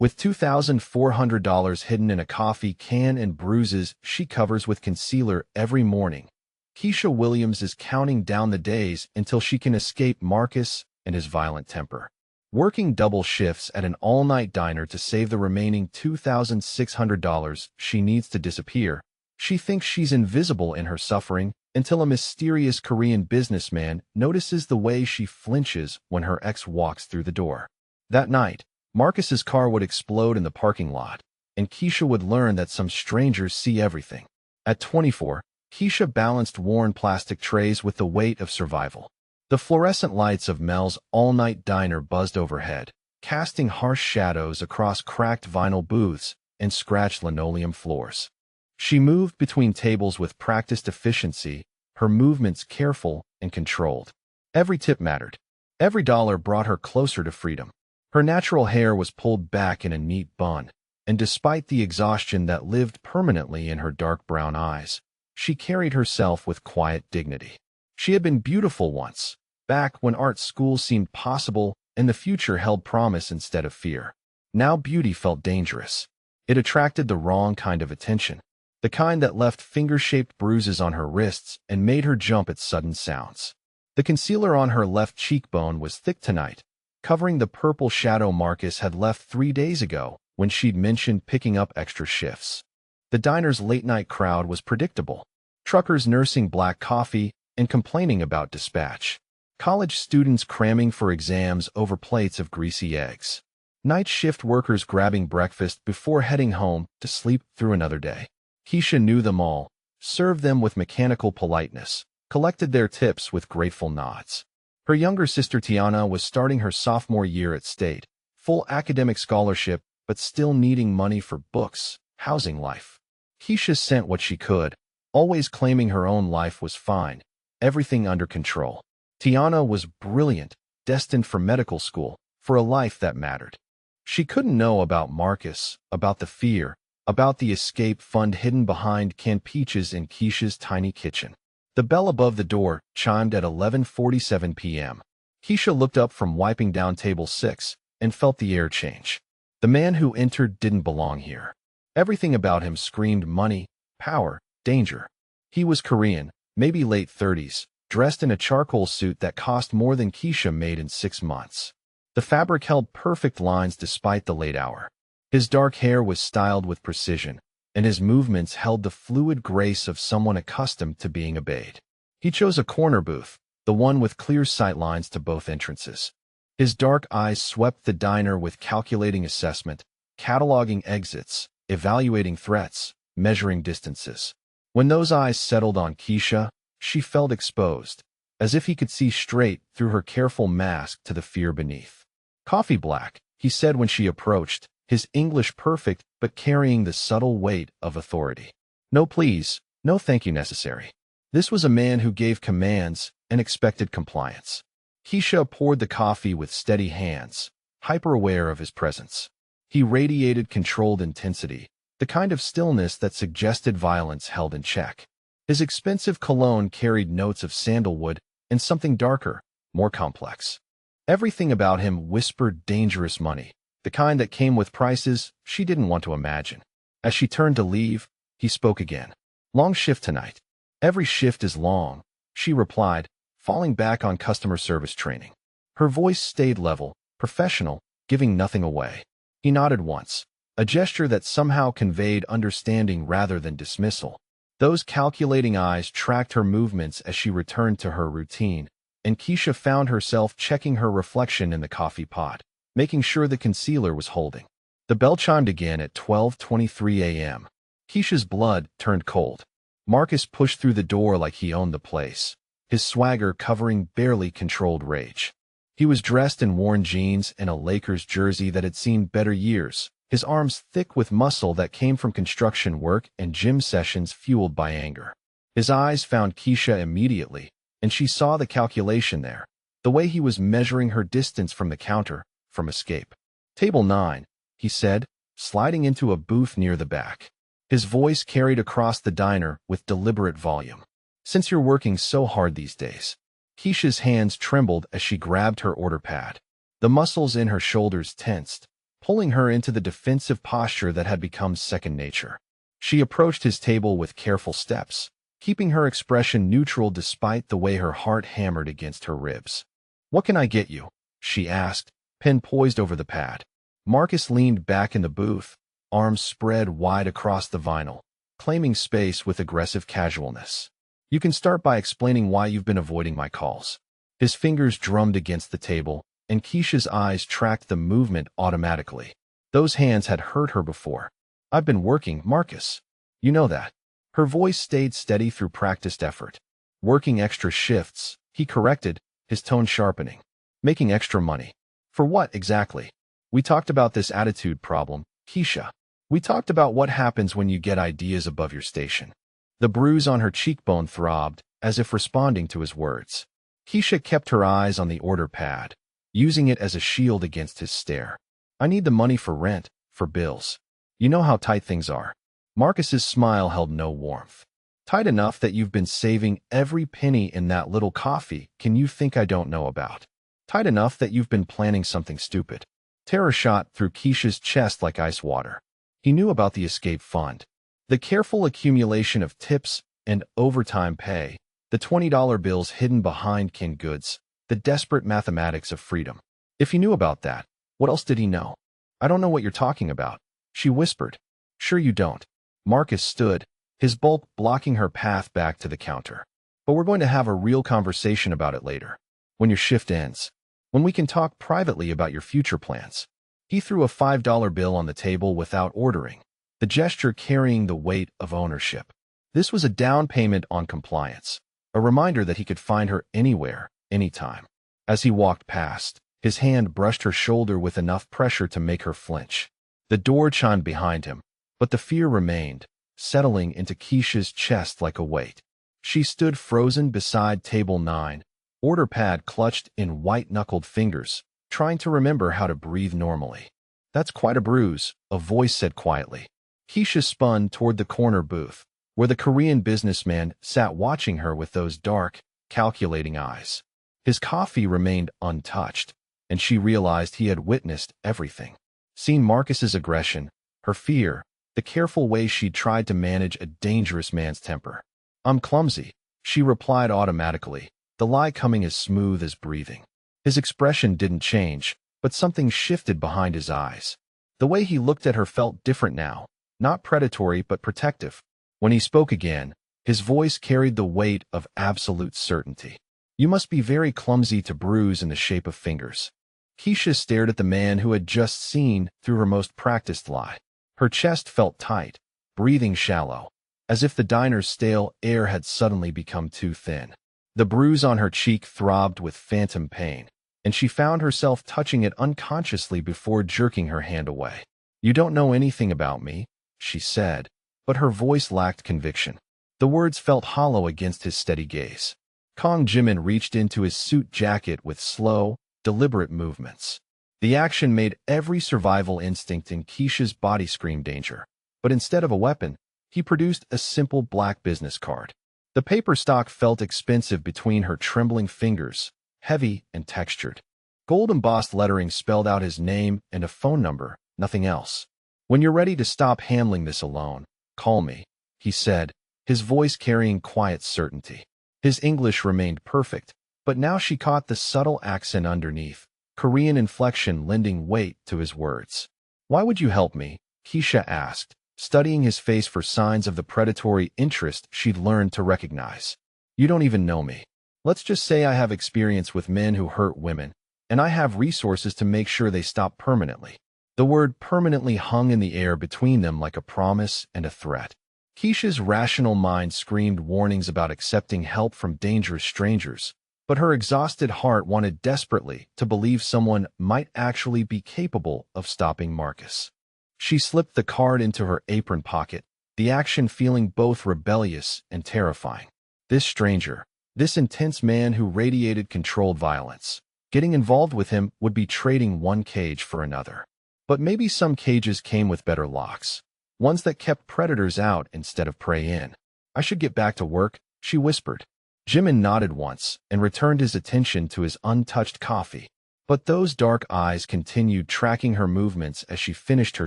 With $2,400 hidden in a coffee can and bruises she covers with concealer every morning, Keisha Williams is counting down the days until she can escape Marcus and his violent temper. Working double shifts at an all-night diner to save the remaining $2,600 she needs to disappear, she thinks she's invisible in her suffering until a mysterious Korean businessman notices the way she flinches when her ex walks through the door. That night, Marcus's car would explode in the parking lot, and Keisha would learn that some strangers see everything. At 24, Keisha balanced worn plastic trays with the weight of survival. The fluorescent lights of Mel's all-night diner buzzed overhead, casting harsh shadows across cracked vinyl booths and scratched linoleum floors. She moved between tables with practiced efficiency, her movements careful and controlled. Every tip mattered. Every dollar brought her closer to freedom. Her natural hair was pulled back in a neat bun, and despite the exhaustion that lived permanently in her dark brown eyes, she carried herself with quiet dignity. She had been beautiful once, back when art school seemed possible and the future held promise instead of fear. Now beauty felt dangerous. It attracted the wrong kind of attention, the kind that left finger-shaped bruises on her wrists and made her jump at sudden sounds. The concealer on her left cheekbone was thick tonight, covering the purple shadow Marcus had left 3 days ago when she'd mentioned picking up extra shifts. The diner's late-night crowd was predictable. Truckers nursing black coffee and complaining about dispatch. College students cramming for exams over plates of greasy eggs. Night shift workers grabbing breakfast before heading home to sleep through another day. Keisha knew them all, served them with mechanical politeness, collected their tips with grateful nods. Her younger sister Tiana was starting her sophomore year at State, full academic scholarship, but still needing money for books, housing, life. Keisha sent what she could, always claiming her own life was fine, everything under control. Tiana was brilliant, destined for medical school, for a life that mattered. She couldn't know about Marcus, about the fear, about the escape fund hidden behind canned peaches in Keisha's tiny kitchen. The bell above the door chimed at 11:47 p.m. Keisha looked up from wiping down table 6 and felt the air change. The man who entered didn't belong here. Everything about him screamed money, power, danger. He was Korean, maybe late 30s, dressed in a charcoal suit that cost more than Keisha made in 6 months. The fabric held perfect lines despite the late hour. His dark hair was styled with precision, and his movements held the fluid grace of someone accustomed to being obeyed. He chose a corner booth, the one with clear sightlines to both entrances. His dark eyes swept the diner with calculating assessment, cataloging exits, evaluating threats, measuring distances. When those eyes settled on Keisha, she felt exposed, as if he could see straight through her careful mask to the fear beneath. "Coffee black," he said when she approached, his English perfect but carrying the subtle weight of authority. "No please, no thank you necessary." This was a man who gave commands and expected compliance. Keisha poured the coffee with steady hands, hyper-aware of his presence. He radiated controlled intensity, the kind of stillness that suggested violence held in check. His expensive cologne carried notes of sandalwood and something darker, more complex. Everything about him whispered dangerous money, the kind that came with prices she didn't want to imagine. As she turned to leave, he spoke again. "Long shift tonight." "Every shift is long," she replied, falling back on customer service training. Her voice stayed level, professional, giving nothing away. He nodded once, a gesture that somehow conveyed understanding rather than dismissal. Those calculating eyes tracked her movements as she returned to her routine, and Keisha found herself checking her reflection in the coffee pot, making sure the concealer was holding. The bell chimed again at 12:23 a.m. Keisha's blood turned cold. Marcus pushed through the door like he owned the place, his swagger covering barely controlled rage. He was dressed in worn jeans and a Lakers jersey that had seen better years, his arms thick with muscle that came from construction work and gym sessions fueled by anger. His eyes found Keisha immediately, and she saw the calculation there, the way he was measuring her distance from the counter, from escape. "Table 9, he said, sliding into a booth near the back. His voice carried across the diner with deliberate volume. "Since you're working so hard these days." Keisha's hands trembled as she grabbed her order pad. The muscles in her shoulders tensed, pulling her into the defensive posture that had become second nature. She approached his table with careful steps, keeping her expression neutral despite the way her heart hammered against her ribs. "What can I get you?" she asked, pen poised over the pad. Marcus leaned back in the booth, arms spread wide across the vinyl, claiming space with aggressive casualness. "You can start by explaining why you've been avoiding my calls." His fingers drummed against the table, and Keisha's eyes tracked the movement automatically. Those hands had hurt her before. "I've been working, Marcus. You know that." Her voice stayed steady through practiced effort. "Working extra shifts," he corrected, his tone sharpening. "Making extra money. For what exactly?" "We talked about this attitude problem, Keisha. We talked about what happens when you get ideas above your station." The bruise on her cheekbone throbbed, as if responding to his words. Keisha kept her eyes on the order pad, using it as a shield against his stare. "I need the money for rent, for bills. You know how tight things are." Marcus's smile held no warmth. "Tight enough that you've been saving every penny in that little coffee can you think I don't know about. Tight enough that you've been planning something stupid." Terror shot through Keisha's chest like ice water. He knew about the escape fund, the careful accumulation of tips and overtime pay, the $20 bills hidden behind canned goods, the desperate mathematics of freedom. If he knew about that, what else did he know? "I don't know what you're talking about," she whispered. "Sure you don't." Marcus stood, his bulk blocking her path back to the counter. "But we're going to have a real conversation about it later. When your shift ends. When we can talk privately about your future plans." He threw a $5 bill on the table without ordering, the gesture carrying the weight of ownership. This was a down payment on compliance, a reminder that he could find her anywhere, anytime. As he walked past, his hand brushed her shoulder with enough pressure to make her flinch. The door chimed behind him, but the fear remained, settling into Keisha's chest like a weight. She stood frozen beside table 9, order pad clutched in white-knuckled fingers, trying to remember how to breathe normally. "That's quite a bruise," a voice said quietly. Keisha spun toward the corner booth, where the Korean businessman sat watching her with those dark, calculating eyes. His coffee remained untouched, and she realized he had witnessed everything. Seen Marcus's aggression, her fear, the careful way she'd tried to manage a dangerous man's temper. "I'm clumsy," she replied automatically, the lie coming as smooth as breathing. His expression didn't change, but something shifted behind his eyes. The way he looked at her felt different now, not predatory but protective. When he spoke again, his voice carried the weight of absolute certainty. "You must be very clumsy to bruise in the shape of fingers." Keisha stared at the man who had just seen through her most practiced lie. Her chest felt tight, breathing shallow, as if the diner's stale air had suddenly become too thin. The bruise on her cheek throbbed with phantom pain, and she found herself touching it unconsciously before jerking her hand away. "You don't know anything about me," she said, but her voice lacked conviction. The words felt hollow against his steady gaze. Kong Jimin reached into his suit jacket with slow, deliberate movements. The action made every survival instinct in Keisha's body scream danger, but instead of a weapon, he produced a simple black business card. The paper stock felt expensive between her trembling fingers, heavy and textured. Gold-embossed lettering spelled out his name and a phone number, nothing else. "When you're ready to stop handling this alone, call me," he said, his voice carrying quiet certainty. His English remained perfect, but now she caught the subtle accent underneath, Korean inflection lending weight to his words. "Why would you help me?" Keisha asked, studying his face for signs of the predatory interest she'd learned to recognize. "You don't even know me. Let's just say I have experience with men who hurt women, and I have resources to make sure they stop permanently." The word permanently hung in the air between them like a promise and a threat. Keisha's rational mind screamed warnings about accepting help from dangerous strangers, but her exhausted heart wanted desperately to believe someone might actually be capable of stopping Marcus. She slipped the card into her apron pocket, the action feeling both rebellious and terrifying. This stranger, this intense man who radiated controlled violence, getting involved with him would be trading one cage for another. But maybe some cages came with better locks, ones that kept predators out instead of prey in. "I should get back to work," she whispered. Jimin nodded once and returned his attention to his untouched coffee. But those dark eyes continued tracking her movements as she finished her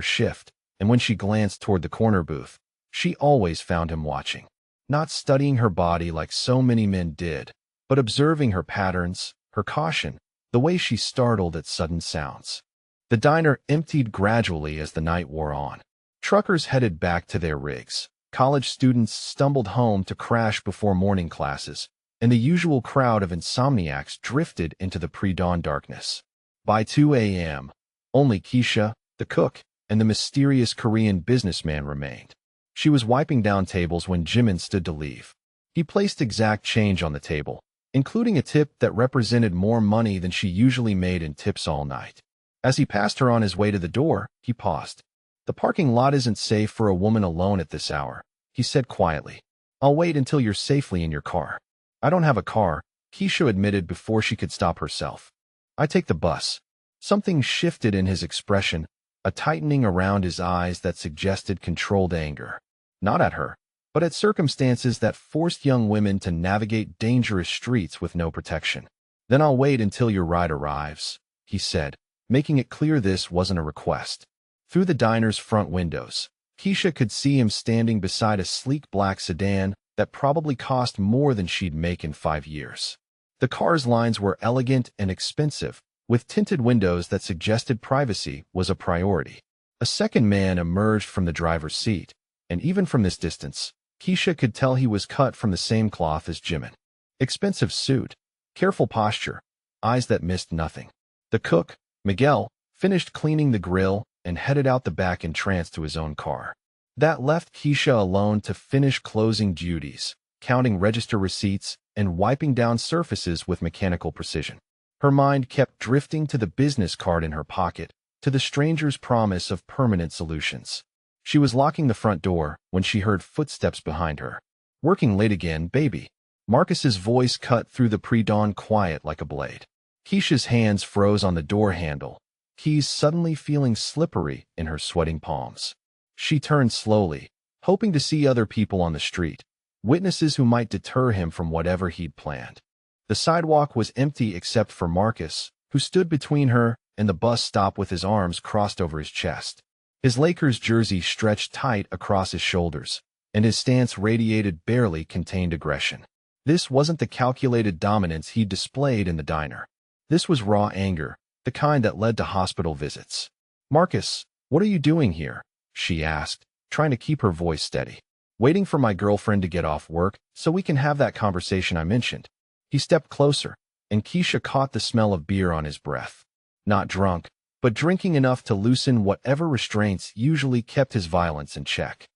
shift, and when she glanced toward the corner booth, she always found him watching. Not studying her body like so many men did, but observing her patterns, her caution, the way she startled at sudden sounds. The diner emptied gradually as the night wore on. Truckers headed back to their rigs. College students stumbled home to crash before morning classes, and the usual crowd of insomniacs drifted into the pre-dawn darkness. By 2 a.m., only Keisha, the cook, and the mysterious Korean businessman remained. She was wiping down tables when Jimin stood to leave. He placed exact change on the table, including a tip that represented more money than she usually made in tips all night. As he passed her on his way to the door, he paused. "The parking lot isn't safe for a woman alone at this hour," he said quietly. "I'll wait until you're safely in your car." "I don't have a car," Keisha admitted before she could stop herself. "I take the bus." Something shifted in his expression, a tightening around his eyes that suggested controlled anger. Not at her, but at circumstances that forced young women to navigate dangerous streets with no protection. "Then I'll wait until your ride arrives," he said, making it clear this wasn't a request. Through the diner's front windows, Keisha could see him standing beside a sleek black sedan that probably cost more than she'd make in 5 years. The car's lines were elegant and expensive, with tinted windows that suggested privacy was a priority. A second man emerged from the driver's seat, and even from this distance, Keisha could tell he was cut from the same cloth as Jimin. Expensive suit, careful posture, eyes that missed nothing. The cook, Miguel, finished cleaning the grill and headed out the back entrance to his own car. That left Keisha alone to finish closing duties, counting register receipts, and wiping down surfaces with mechanical precision. Her mind kept drifting to the business card in her pocket, to the stranger's promise of permanent solutions. She was locking the front door when she heard footsteps behind her. "Working late again, baby." Marcus's voice cut through the pre-dawn quiet like a blade. Keisha's hands froze on the door handle, keys suddenly feeling slippery in her sweating palms. She turned slowly, hoping to see other people on the street, witnesses who might deter him from whatever he'd planned. The sidewalk was empty except for Marcus, who stood between her and the bus stop with his arms crossed over his chest. His Lakers jersey stretched tight across his shoulders, and his stance radiated barely contained aggression. This wasn't the calculated dominance he displayed in the diner. This was raw anger, the kind that led to hospital visits. "Marcus, what are you doing here?" she asked, trying to keep her voice steady. "Waiting for my girlfriend to get off work so we can have that conversation I mentioned." He stepped closer, and Keisha caught the smell of beer on his breath. Not drunk, but drinking enough to loosen whatever restraints usually kept his violence in check.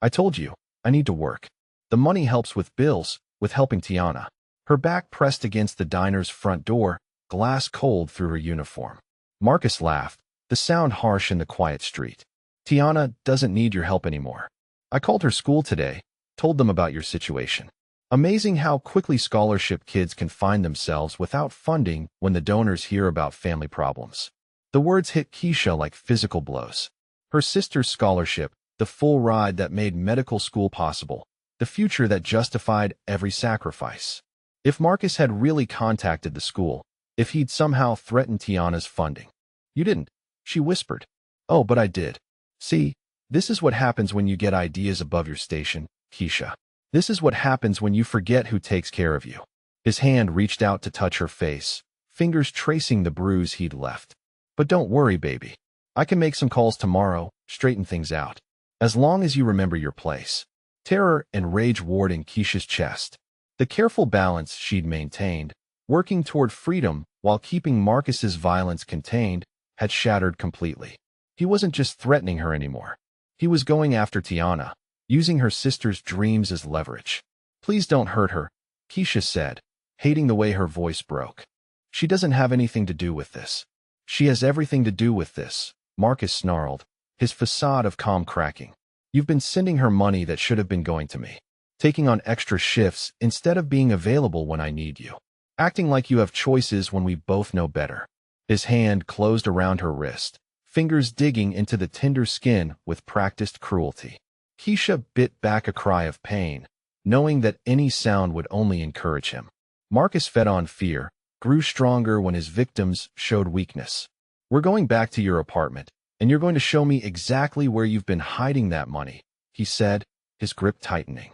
"I told you, I need to work. The money helps with bills, with helping Tiana." Her back pressed against the diner's front door, glass cold through her uniform. Marcus laughed, the sound harsh in the quiet street. "Tiana doesn't need your help anymore. I called her school today, told them about your situation." Amazing how quickly scholarship kids can find themselves without funding when the donors hear about family problems. The words hit Keisha like physical blows. Her sister's scholarship, the full ride that made medical school possible, the future that justified every sacrifice. If Marcus had really contacted the school, if he'd somehow threatened Tiana's funding. "You didn't," she whispered. "Oh, but I did. See, this is what happens when you get ideas above your station, Keisha. This is what happens when you forget who takes care of you." His hand reached out to touch her face, fingers tracing the bruise he'd left. "But don't worry, baby. I can make some calls tomorrow, straighten things out. As long as you remember your place." Terror and rage warred in Keisha's chest. The careful balance she'd maintained, working toward freedom while keeping Marcus's violence contained, had shattered completely. He wasn't just threatening her anymore. He was going after Tiana, using her sister's dreams as leverage. "Please don't hurt her," Keisha said, hating the way her voice broke. "She doesn't have anything to do with this." "She has everything to do with this," Marcus snarled, his facade of calm cracking. "You've been sending her money that should have been going to me. Taking on extra shifts instead of being available when I need you. Acting like you have choices when we both know better." His hand closed around her wrist, fingers digging into the tender skin with practiced cruelty. Keisha bit back a cry of pain, knowing that any sound would only encourage him. Marcus fed on fear, grew stronger when his victims showed weakness. "We're going back to your apartment, and you're going to show me exactly where you've been hiding that money," he said, his grip tightening.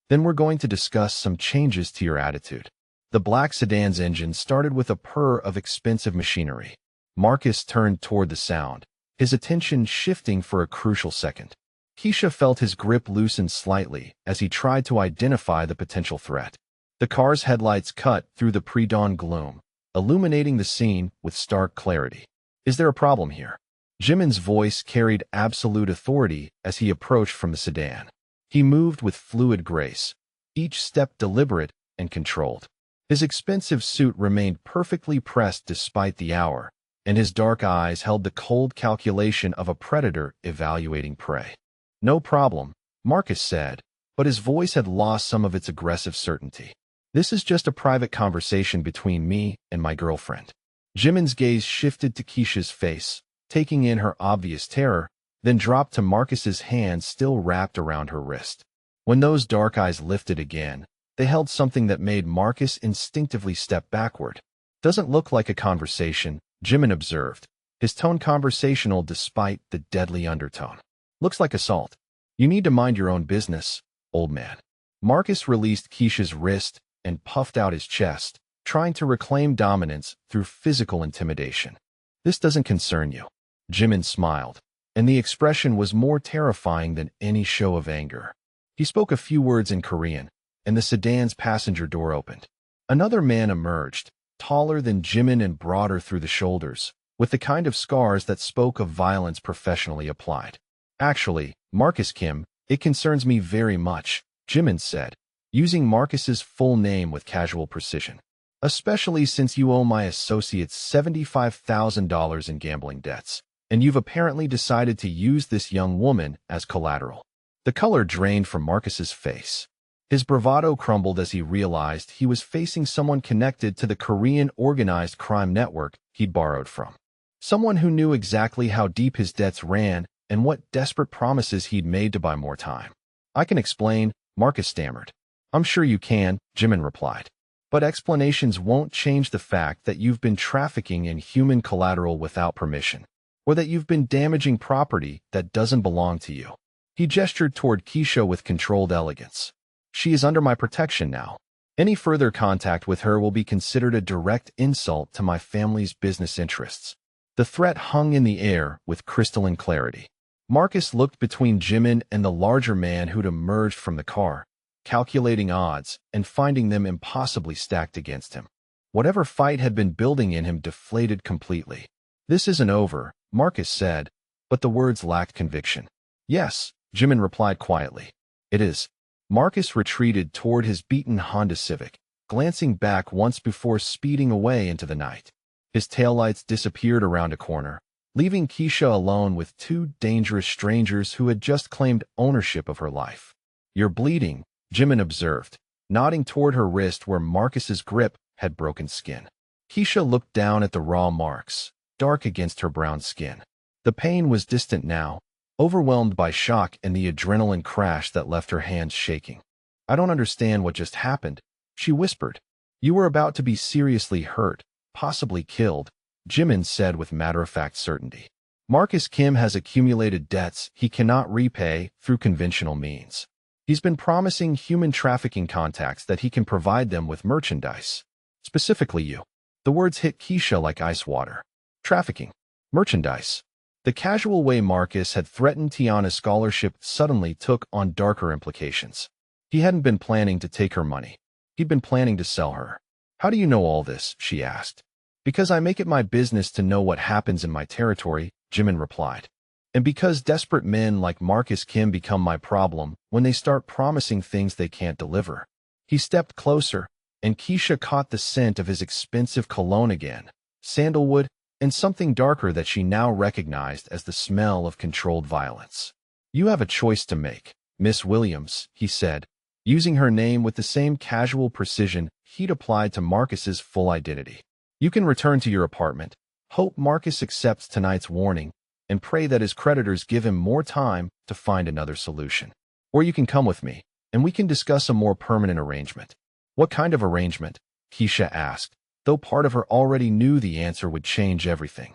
"Then we're going to discuss some changes to your attitude." The black sedan's engine started with a purr of expensive machinery. Marcus turned toward the sound, his attention shifting for a crucial second. Keisha felt his grip loosen slightly as he tried to identify the potential threat. The car's headlights cut through the pre-dawn gloom, illuminating the scene with stark clarity. "Is there a problem here?" Jimin's voice carried absolute authority as he approached from the sedan. He moved with fluid grace, each step deliberate and controlled. His expensive suit remained perfectly pressed despite the hour, and his dark eyes held the cold calculation of a predator evaluating prey. "No problem," Marcus said, but his voice had lost some of its aggressive certainty. "This is just a private conversation between me and my girlfriend." Jimin's gaze shifted to Keisha's face, taking in her obvious terror, then dropped to Marcus's hand still wrapped around her wrist. When those dark eyes lifted again, they held something that made Marcus instinctively step backward. "Doesn't look like a conversation," Jimin observed, his tone conversational despite the deadly undertone. "Looks like assault. You need to mind your own business, old man." Marcus released Keisha's wrist and puffed out his chest, trying to reclaim dominance through physical intimidation. "This doesn't concern you." Jimin smiled, and the expression was more terrifying than any show of anger. He spoke a few words in Korean, and the sedan's passenger door opened. Another man emerged, taller than Jimin and broader through the shoulders, with the kind of scars that spoke of violence professionally applied. "Actually, Marcus Kim, it concerns me very much," Jimin said, using Marcus's full name with casual precision. "Especially since you owe my associates $75,000 in gambling debts, and you've apparently decided to use this young woman as collateral." The color drained from Marcus's face. His bravado crumbled as he realized he was facing someone connected to the Korean organized crime network he'd borrowed from. Someone who knew exactly how deep his debts ran and what desperate promises he'd made to buy more time. "I can explain," Marcus stammered. "I'm sure you can," Jimin replied. "But explanations won't change the fact that you've been trafficking in human collateral without permission, or that you've been damaging property that doesn't belong to you." He gestured toward Keisha with controlled elegance. "She is under my protection now. Any further contact with her will be considered a direct insult to my family's business interests." The threat hung in the air with crystalline clarity. Marcus looked between Jimin and the larger man who'd emerged from the car, calculating odds and finding them impossibly stacked against him. Whatever fight had been building in him deflated completely. "This isn't over," Marcus said, but the words lacked conviction. "Yes," Jimin replied quietly. "It is." Marcus retreated toward his beaten Honda Civic, glancing back once before speeding away into the night. His taillights disappeared around a corner, leaving Keisha alone with two dangerous strangers who had just claimed ownership of her life. "You're bleeding," Jimin observed, nodding toward her wrist where Marcus's grip had broken skin. Keisha looked down at the raw marks, dark against her brown skin. The pain was distant now, overwhelmed by shock and the adrenaline crash that left her hands shaking. "I don't understand what just happened," she whispered. "You were about to be seriously hurt, possibly killed," Jimin said with matter-of-fact certainty. "Marcus Kim has accumulated debts he cannot repay through conventional means. He's been promising human trafficking contacts that he can provide them with merchandise. Specifically you." The words hit Keisha like ice water. Trafficking. Merchandise. The casual way Marcus had threatened Tiana's scholarship suddenly took on darker implications. He hadn't been planning to take her money. He'd been planning to sell her. "How do you know all this?" she asked. "Because I make it my business to know what happens in my territory," Jimin replied. "And because desperate men like Marcus Kim become my problem when they start promising things they can't deliver." He stepped closer, and Keisha caught the scent of his expensive cologne again, sandalwood, and something darker that she now recognized as the smell of controlled violence. "You have a choice to make, Miss Williams," he said, using her name with the same casual precision he'd applied to Marcus's full identity. "You can return to your apartment, hope Marcus accepts tonight's warning, and pray that his creditors give him more time to find another solution. Or you can come with me, and we can discuss a more permanent arrangement." "What kind of arrangement?" Keisha asked, though part of her already knew the answer would change everything.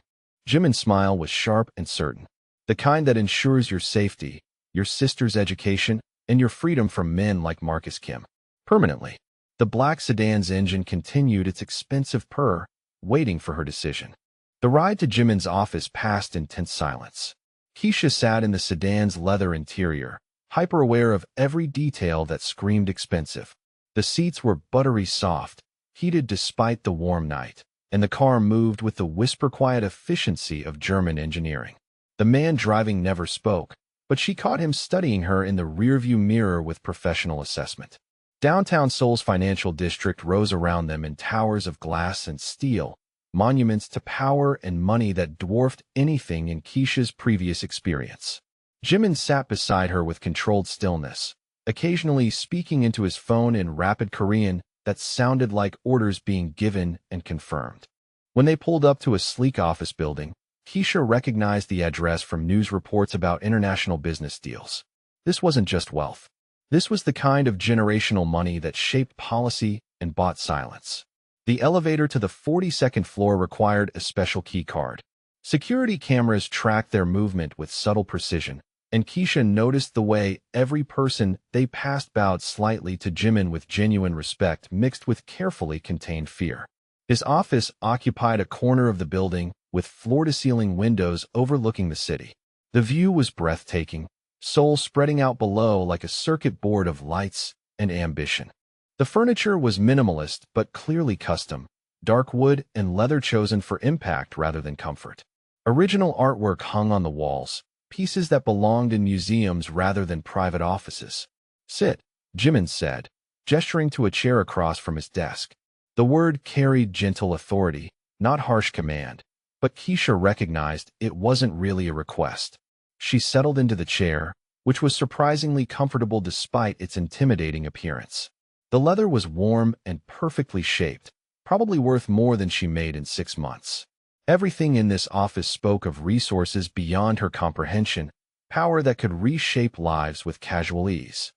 Jimin's smile was sharp and certain, the kind that ensures your safety, your sister's education, and your freedom from men like Marcus Kim. Permanently. The black sedan's engine continued its expensive purr, waiting for her decision. The ride to Jimin's office passed in tense silence. Keisha sat in the sedan's leather interior, hyper-aware of every detail that screamed expensive. The seats were buttery soft, heated despite the warm night, and the car moved with the whisper-quiet efficiency of German engineering. The man driving never spoke, but she caught him studying her in the rearview mirror with professional assessment. Downtown Seoul's financial district rose around them in towers of glass and steel, monuments to power and money that dwarfed anything in Keisha's previous experience. Jimin sat beside her with controlled stillness, occasionally speaking into his phone in rapid Korean that sounded like orders being given and confirmed. When they pulled up to a sleek office building, Keisha recognized the address from news reports about international business deals. This wasn't just wealth. This was the kind of generational money that shaped policy and bought silence. The elevator to the 42nd floor required a special key card. Security cameras tracked their movement with subtle precision, and Keisha noticed the way every person they passed bowed slightly to Jimin with genuine respect mixed with carefully contained fear. His office occupied a corner of the building with floor-to-ceiling windows overlooking the city. The view was breathtaking, Seoul spreading out below like a circuit board of lights and ambition. The furniture was minimalist but clearly custom, dark wood and leather chosen for impact rather than comfort. Original artwork hung on the walls, pieces that belonged in museums rather than private offices. "Sit," Jimin said, gesturing to a chair across from his desk. The word carried gentle authority, not harsh command, but Keisha recognized it wasn't really a request. She settled into the chair, which was surprisingly comfortable despite its intimidating appearance. The leather was warm and perfectly shaped, probably worth more than she made in 6 months. Everything in this office spoke of resources beyond her comprehension, power that could reshape lives with casual ease.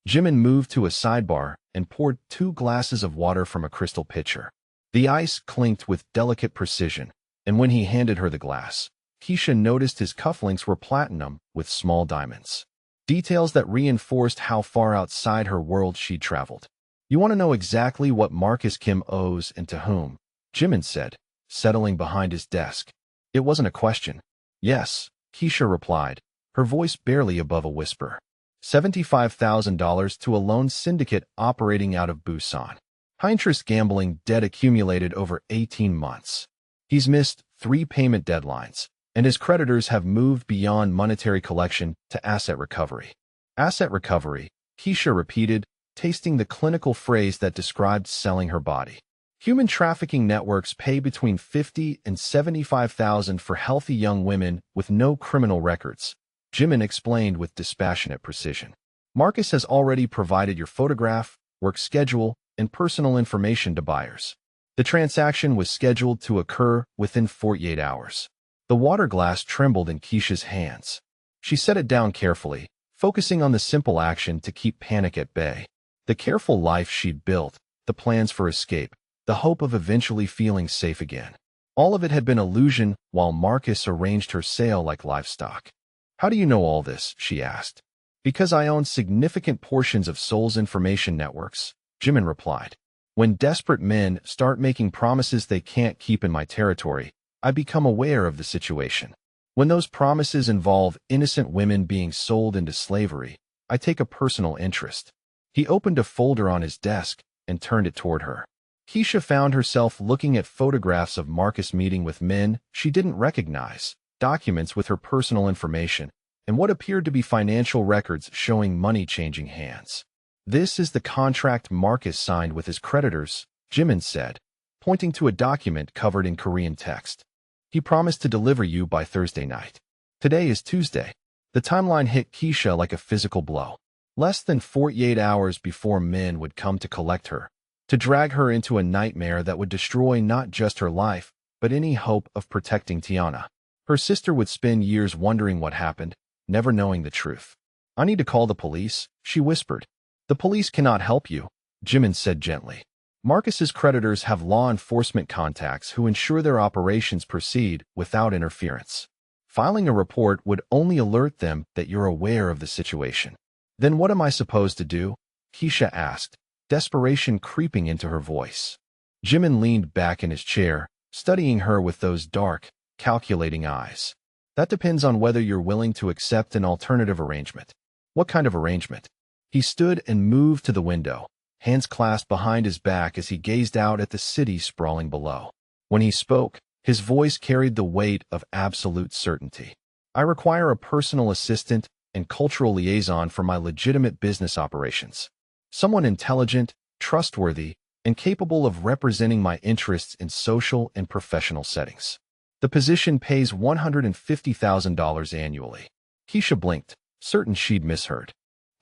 Jimin moved to a sidebar and poured 2 glasses of water from a crystal pitcher. The ice clinked with delicate precision, and when he handed her the glass, Keisha noticed his cufflinks were platinum with small diamonds. Details that reinforced how far outside her world she'd traveled. "You want to know exactly what Marcus Kim owes and to whom?" Jimin said, settling behind his desk. It wasn't a question. "Yes," Keisha replied, her voice barely above a whisper. $75,000 to a loan syndicate operating out of Busan. High-interest gambling debt accumulated over 18 months. He's missed 3 payment deadlines, and his creditors have moved beyond monetary collection to asset recovery. Asset recovery, Keisha repeated, tasting the clinical phrase that described selling her body. Human trafficking networks pay between $50,000 and $75,000 for healthy young women with no criminal records, Jimin explained with dispassionate precision. Marcus has already provided your photograph, work schedule, and personal information to buyers. The transaction was scheduled to occur within 48 hours. The water glass trembled in Keisha's hands. She set it down carefully, focusing on the simple action to keep panic at bay. The careful life she'd built, the plans for escape, the hope of eventually feeling safe again. All of it had been illusion while Marcus arranged her sale like livestock. "How do you know all this?" she asked. "Because I own significant portions of Seoul's information networks," Jimin replied. "When desperate men start making promises they can't keep in my territory, I become aware of the situation. When those promises involve innocent women being sold into slavery, I take a personal interest." He opened a folder on his desk and turned it toward her. Keisha found herself looking at photographs of Marcus meeting with men she didn't recognize, documents with her personal information, and what appeared to be financial records showing money changing hands. "This is the contract Marcus signed with his creditors," Jimin said, pointing to a document covered in Korean text. "He promised to deliver you by Thursday night. Today is Tuesday." The timeline hit Keisha like a physical blow. Less than 48 hours before men would come to collect her, to drag her into a nightmare that would destroy not just her life, but any hope of protecting Tiana. Her sister would spend years wondering what happened, never knowing the truth. "I need to call the police," she whispered. "The police cannot help you," Jimin said gently. Marcus's creditors have law enforcement contacts who ensure their operations proceed without interference. Filing a report would only alert them that you're aware of the situation. Then what am I supposed to do? Keisha asked, desperation creeping into her voice. Jimin leaned back in his chair, studying her with those dark, calculating eyes. That depends on whether you're willing to accept an alternative arrangement. What kind of arrangement? He stood and moved to the window, hands clasped behind his back as he gazed out at the city sprawling below. When he spoke, his voice carried the weight of absolute certainty. I require a personal assistant and cultural liaison for my legitimate business operations. Someone intelligent, trustworthy, and capable of representing my interests in social and professional settings. The position pays $150,000 annually. Keisha blinked, certain she'd misheard.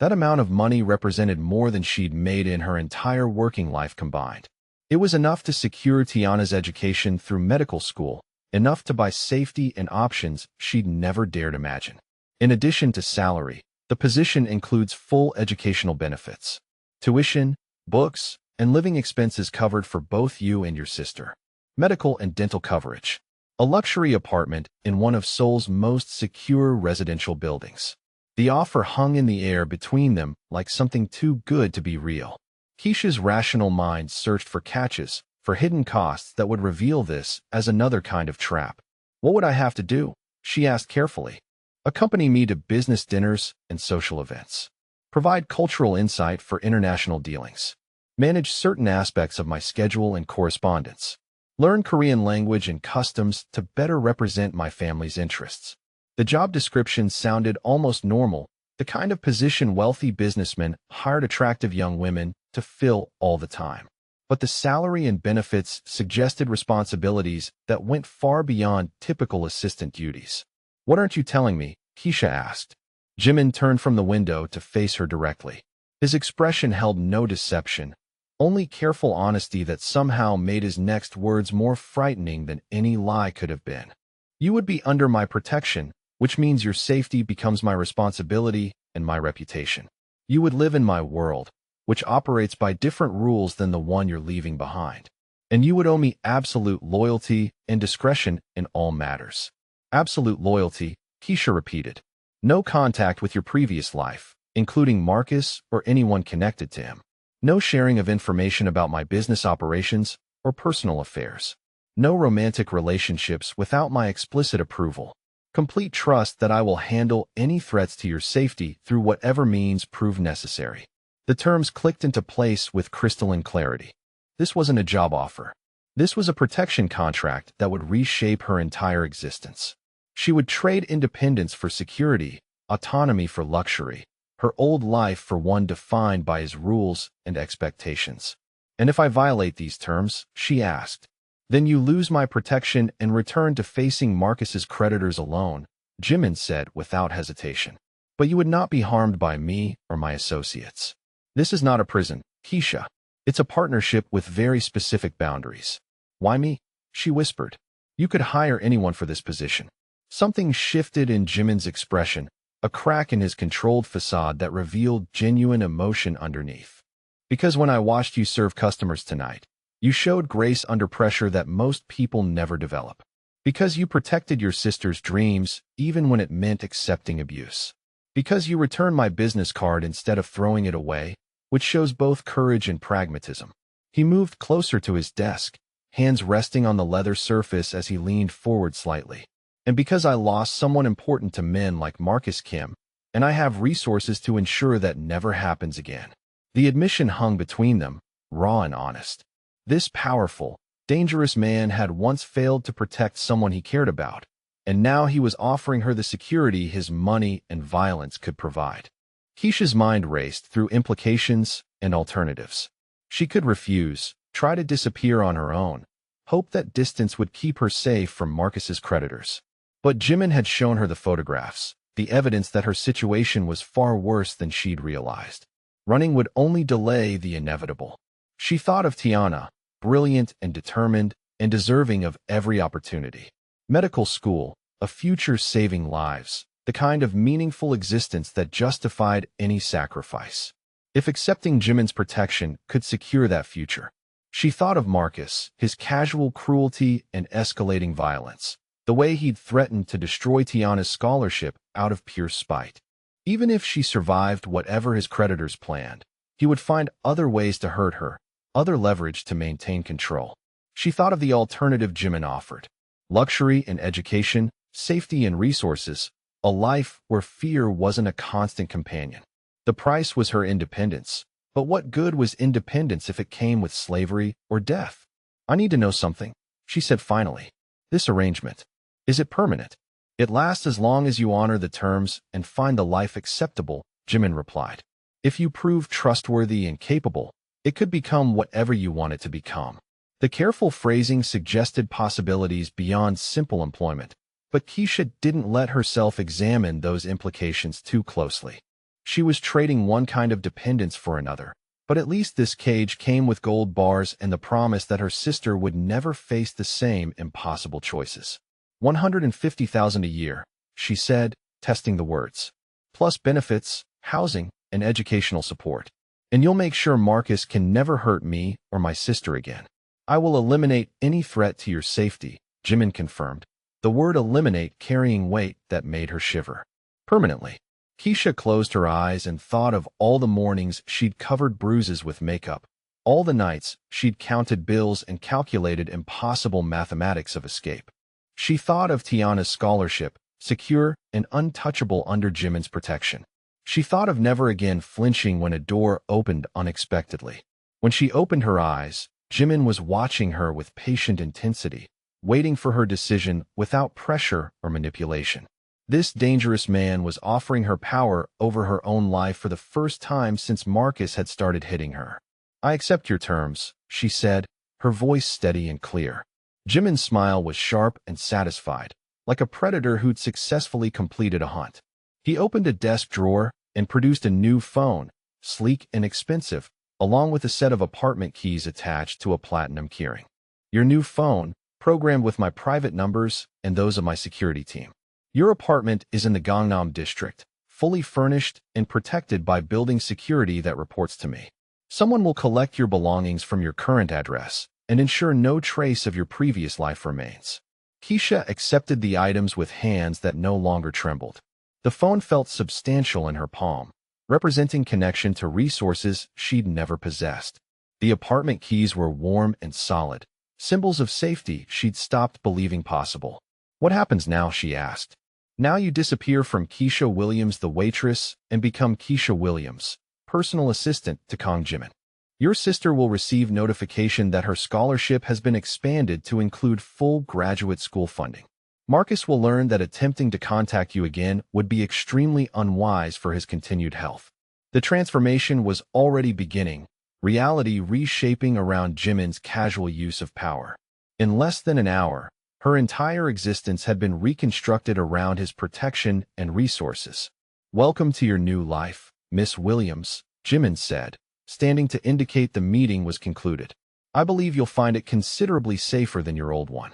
That amount of money represented more than she'd made in her entire working life combined. It was enough to secure Tiana's education through medical school, enough to buy safety and options she'd never dared imagine. In addition to salary, the position includes full educational benefits. Tuition, books, and living expenses covered for both you and your sister. Medical and dental coverage. A luxury apartment in one of Seoul's most secure residential buildings. The offer hung in the air between them like something too good to be real. Keisha's rational mind searched for catches, for hidden costs that would reveal this as another kind of trap. What would I have to do? She asked carefully. Accompany me to business dinners and social events. Provide cultural insight for international dealings. Manage certain aspects of my schedule and correspondence. Learn Korean language and customs to better represent my family's interests. The job description sounded almost normal, the kind of position wealthy businessmen hired attractive young women to fill all the time. But the salary and benefits suggested responsibilities that went far beyond typical assistant duties. What aren't you telling me? Keisha asked. Jimin turned from the window to face her directly. His expression held no deception, only careful honesty that somehow made his next words more frightening than any lie could have been. You would be under my protection, which means your safety becomes my responsibility and my reputation. You would live in my world, which operates by different rules than the one you're leaving behind. And you would owe me absolute loyalty and discretion in all matters. Absolute loyalty, Keisha repeated. No contact with your previous life, including Marcus or anyone connected to him. No sharing of information about my business operations or personal affairs. No romantic relationships without my explicit approval. Complete trust that I will handle any threats to your safety through whatever means prove necessary. The terms clicked into place with crystalline clarity. This wasn't a job offer. This was a protection contract that would reshape her entire existence. She would trade independence for security, autonomy for luxury, her old life for one defined by his rules and expectations. And if I violate these terms, she asked, then you lose my protection and return to facing Marcus's creditors alone, Jimin said without hesitation. But you would not be harmed by me or my associates. This is not a prison, Keisha. It's a partnership with very specific boundaries. Why me? She whispered. You could hire anyone for this position. Something shifted in Jimin's expression, a crack in his controlled facade that revealed genuine emotion underneath. Because when I watched you serve customers tonight, you showed grace under pressure that most people never develop. Because you protected your sister's dreams, even when it meant accepting abuse. Because you returned my business card instead of throwing it away, which shows both courage and pragmatism. He moved closer to his desk, hands resting on the leather surface as he leaned forward slightly. And because I lost someone important to men like Marcus Kim, and I have resources to ensure that never happens again. The admission hung between them, raw and honest. This powerful, dangerous man had once failed to protect someone he cared about, and now he was offering her the security his money and violence could provide. Keisha's mind raced through implications and alternatives. She could refuse, try to disappear on her own, hope that distance would keep her safe from Marcus's creditors. But Jimin had shown her the photographs, the evidence that her situation was far worse than she'd realized. Running would only delay the inevitable. She thought of Tiana, brilliant and determined, and deserving of every opportunity. Medical school, a future saving lives, the kind of meaningful existence that justified any sacrifice. If accepting Jimin's protection could secure that future, She thought of Marcus, his casual cruelty and escalating violence, the way he'd threatened to destroy Tiana's scholarship out of pure spite. Even if she survived whatever his creditors planned, he would find other ways to hurt her, other leverage to maintain control. She thought of the alternative Jimin offered: luxury and education, safety and resources, a life where fear wasn't a constant companion. The price was her independence. But what good was independence if it came with slavery or death? I need to know something, she said finally. This arrangement, is it permanent? It lasts as long as you honor the terms and find the life acceptable, Jimin replied. If you prove trustworthy and capable, it could become whatever you want it to become. The careful phrasing suggested possibilities beyond simple employment, but Keisha didn't let herself examine those implications too closely. She was trading one kind of dependence for another, but at least this cage came with gold bars and the promise that her sister would never face the same impossible choices. 150,000 a year, she said, testing the words, plus benefits, housing, and educational support. And you'll make sure Marcus can never hurt me or my sister again. I will eliminate any threat to your safety, Jimin confirmed, the word eliminate carrying weight that made her shiver. Permanently. Keisha closed her eyes and thought of all the mornings she'd covered bruises with makeup, all the nights she'd counted bills and calculated impossible mathematics of escape. She thought of Tiana's scholarship, secure and untouchable under Jimin's protection. She thought of never again flinching when a door opened unexpectedly. When she opened her eyes, Jimin was watching her with patient intensity, waiting for her decision without pressure or manipulation. This dangerous man was offering her power over her own life for the first time since Marcus had started hitting her. I accept your terms, she said, her voice steady and clear. Jimin's smile was sharp and satisfied, like a predator who'd successfully completed a hunt. He opened a desk drawer and produced a new phone, sleek and expensive, along with a set of apartment keys attached to a platinum keyring. Your new phone, programmed with my private numbers and those of my security team. Your apartment is in the Gangnam district, fully furnished and protected by building security that reports to me. Someone will collect your belongings from your current address and ensure no trace of your previous life remains. Keisha accepted the items with hands that no longer trembled. The phone felt substantial in her palm, representing connection to resources she'd never possessed. The apartment keys were warm and solid, symbols of safety she'd stopped believing possible. What happens now, she asked. Now you disappear from Keisha Williams the waitress and become Keisha Williams, personal assistant to Kang Jimin. Your sister will receive notification that her scholarship has been expanded to include full graduate school funding. Marcus will learn that attempting to contact you again would be extremely unwise for his continued health. The transformation was already beginning, reality reshaping around Jimin's casual use of power. In less than an hour, her entire existence had been reconstructed around his protection and resources. Welcome to your new life, Miss Williams, Jimin said, standing to indicate the meeting was concluded. I believe you'll find it considerably safer than your old one.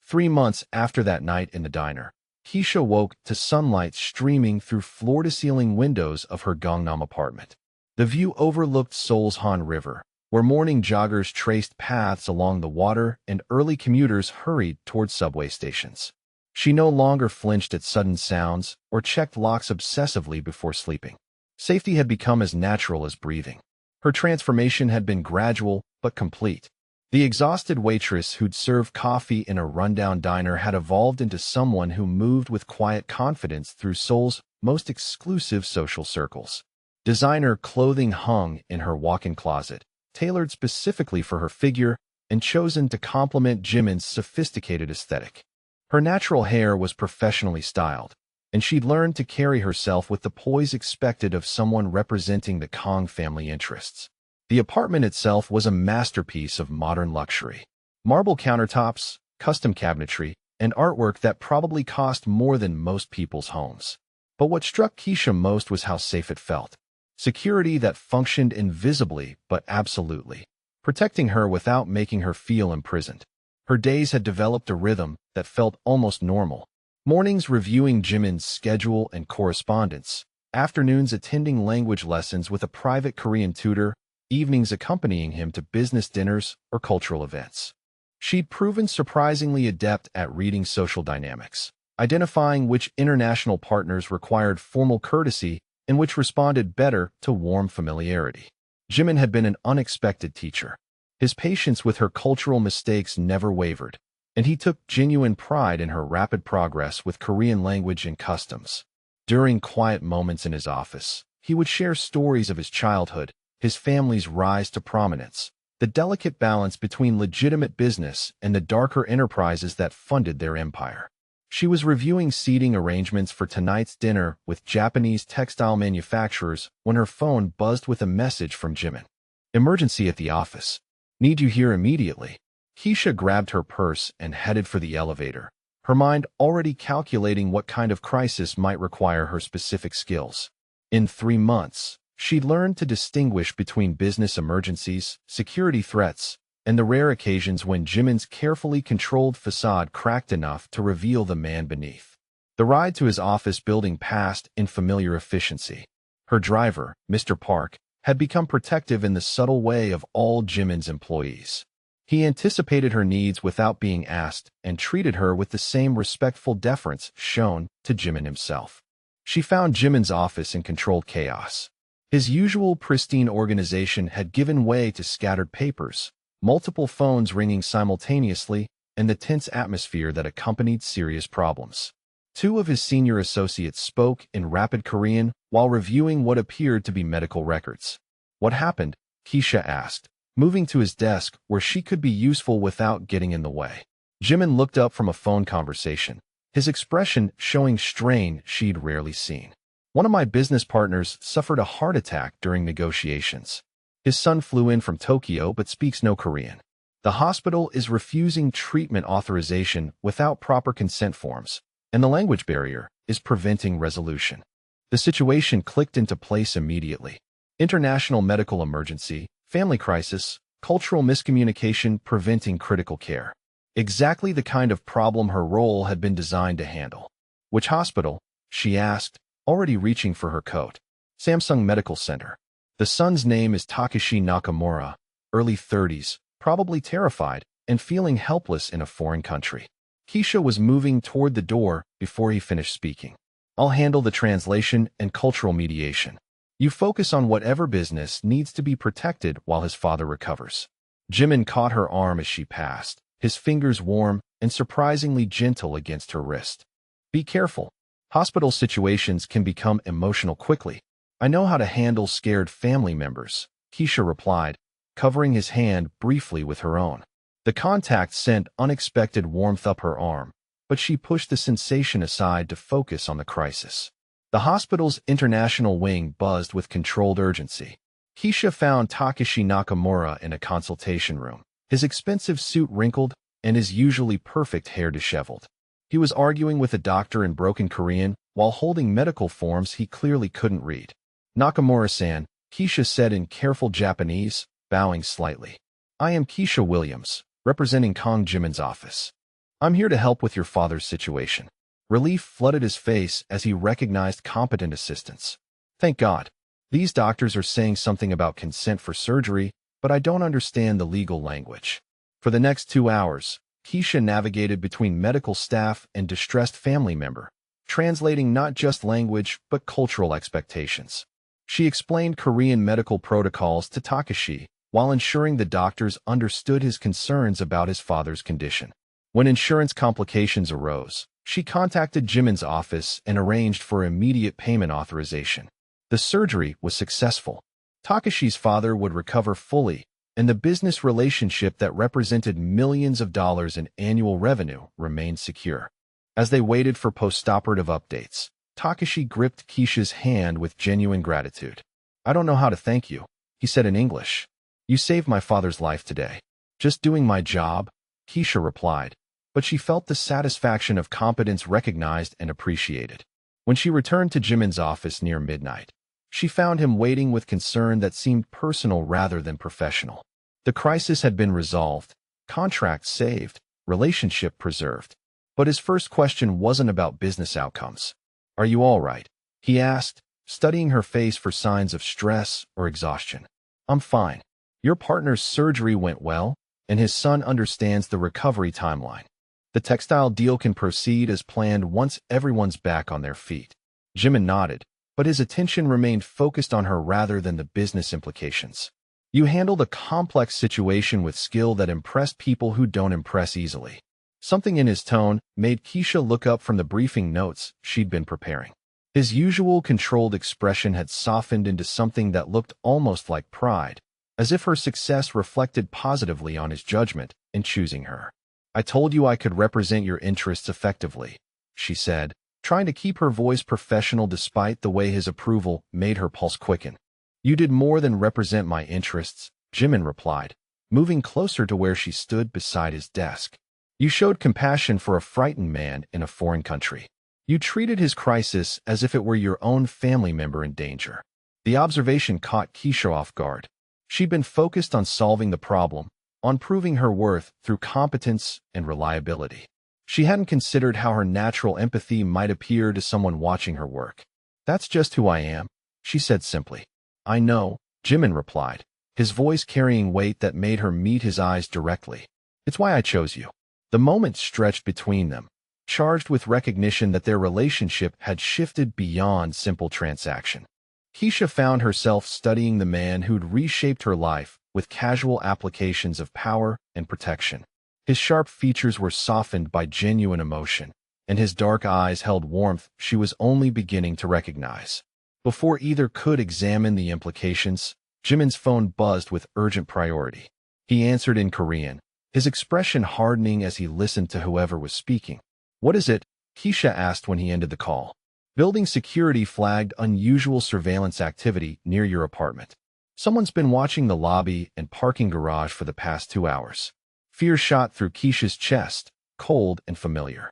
3 months after that night in the diner, Keisha woke to sunlight streaming through floor-to-ceiling windows of her Gangnam apartment. The view overlooked Seoul's Han River, where morning joggers traced paths along the water and early commuters hurried toward subway stations. She no longer flinched at sudden sounds or checked locks obsessively before sleeping. Safety had become as natural as breathing. Her transformation had been gradual but complete. The exhausted waitress who'd served coffee in a rundown diner had evolved into someone who moved with quiet confidence through Seoul's most exclusive social circles. Designer clothing hung in her walk-in closet, tailored specifically for her figure and chosen to complement Jimin's sophisticated aesthetic. Her natural hair was professionally styled, and she'd learned to carry herself with the poise expected of someone representing the Kang family interests. The apartment itself was a masterpiece of modern luxury. Marble countertops, custom cabinetry, and artwork that probably cost more than most people's homes. But what struck Keisha most was how safe it felt. Security that functioned invisibly but absolutely, protecting her without making her feel imprisoned. Her days had developed a rhythm that felt almost normal. Mornings reviewing Jimin's schedule and correspondence, afternoons attending language lessons with a private Korean tutor, evenings accompanying him to business dinners or cultural events. She'd proven surprisingly adept at reading social dynamics, identifying which international partners required formal courtesy and which responded better to warm familiarity. Jimin had been an unexpected teacher. His patience with her cultural mistakes never wavered, and he took genuine pride in her rapid progress with Korean language and customs. During quiet moments in his office, he would share stories of his childhood, his family's rise to prominence, the delicate balance between legitimate business and the darker enterprises that funded their empire. She was reviewing seating arrangements for tonight's dinner with Japanese textile manufacturers when her phone buzzed with a message from Jimin. Emergency at the office. Need you here immediately. Keisha grabbed her purse and headed for the elevator, her mind already calculating what kind of crisis might require her specific skills. In 3 months, she'd learned to distinguish between business emergencies, security threats, and the rare occasions when Jimin's carefully controlled facade cracked enough to reveal the man beneath. The ride to his office building passed in familiar efficiency. Her driver, Mr. Park, had become protective in the subtle way of all Jimin's employees. He anticipated her needs without being asked and treated her with the same respectful deference shown to Jimin himself. She found Jimin's office in controlled chaos. His usual pristine organization had given way to scattered papers, multiple phones ringing simultaneously, and the tense atmosphere that accompanied serious problems. 2 of his senior associates spoke in rapid Korean while reviewing what appeared to be medical records. What happened? Keisha asked, moving to his desk where she could be useful without getting in the way. Jimin looked up from a phone conversation, his expression showing strain she'd rarely seen. One of my business partners suffered a heart attack during negotiations. His son flew in from Tokyo but speaks no Korean. The hospital is refusing treatment authorization without proper consent forms, and the language barrier is preventing resolution. The situation clicked into place immediately. International medical emergency, family crisis, cultural miscommunication preventing critical care. Exactly the kind of problem her role had been designed to handle. Which hospital? She asked, already reaching for her coat. Samsung Medical Center. The son's name is Takashi Nakamura, early 30s, probably terrified and feeling helpless in a foreign country. Keisha was moving toward the door before he finished speaking. I'll handle the translation and cultural mediation. You focus on whatever business needs to be protected while his father recovers. Jimin caught her arm as she passed, his fingers warm and surprisingly gentle against her wrist. Be careful. Hospital situations can become emotional quickly. I know how to handle scared family members, Keisha replied, covering his hand briefly with her own. The contact sent unexpected warmth up her arm, but she pushed the sensation aside to focus on the crisis. The hospital's international wing buzzed with controlled urgency. Keisha found Takashi Nakamura in a consultation room, his expensive suit wrinkled and his usually perfect hair disheveled. He was arguing with a doctor in broken Korean while holding medical forms he clearly couldn't read. Nakamura-san, Keisha said in careful Japanese, bowing slightly. I am Keisha Williams, representing Kong Jimin's office. I'm here to help with your father's situation. Relief flooded his face as he recognized competent assistance. Thank God. These doctors are saying something about consent for surgery, but I don't understand the legal language. For the next 2 hours, Keisha navigated between medical staff and distressed family member, translating not just language but cultural expectations. She explained Korean medical protocols to Takashi while ensuring the doctors understood his concerns about his father's condition. When insurance complications arose, she contacted Jimin's office and arranged for immediate payment authorization. The surgery was successful. Takashi's father would recover fully, and the business relationship that represented millions of dollars in annual revenue remained secure. As they waited for post-operative updates, Takashi gripped Keisha's hand with genuine gratitude. I don't know how to thank you, he said in English. You saved my father's life today. Just doing my job, Keisha replied, but she felt the satisfaction of competence recognized and appreciated. When she returned to Jimin's office near midnight, she found him waiting with concern that seemed personal rather than professional. The crisis had been resolved, contract saved, relationship preserved. But his first question wasn't about business outcomes. Are you all right? He asked, studying her face for signs of stress or exhaustion. I'm fine. Your partner's surgery went well, and his son understands the recovery timeline. The textile deal can proceed as planned once everyone's back on their feet. Jimin nodded, but his attention remained focused on her rather than the business implications. You handled a complex situation with skill that impressed people who don't impress easily. Something in his tone made Keisha look up from the briefing notes she'd been preparing. His usual controlled expression had softened into something that looked almost like pride, as if her success reflected positively on his judgment in choosing her. I told you I could represent your interests effectively, she said, trying to keep her voice professional despite the way his approval made her pulse quicken. You did more than represent my interests, Jimin replied, moving closer to where she stood beside his desk. You showed compassion for a frightened man in a foreign country. You treated his crisis as if it were your own family member in danger. The observation caught Keisha off guard. She'd been focused on solving the problem, on proving her worth through competence and reliability. She hadn't considered how her natural empathy might appear to someone watching her work. That's just who I am, she said simply. I know, Jimin replied, his voice carrying weight that made her meet his eyes directly. It's why I chose you. The moment stretched between them, charged with recognition that their relationship had shifted beyond simple transaction. Keisha found herself studying the man who'd reshaped her life with casual applications of power and protection. His sharp features were softened by genuine emotion, and his dark eyes held warmth she was only beginning to recognize. Before either could examine the implications, Jimin's phone buzzed with urgent priority. He answered in Korean, his expression hardening as he listened to whoever was speaking. What is it? Keisha asked when he ended the call. Building security flagged unusual surveillance activity near your apartment. Someone's been watching the lobby and parking garage for the past 2 hours. Fear shot through Keisha's chest, cold and familiar.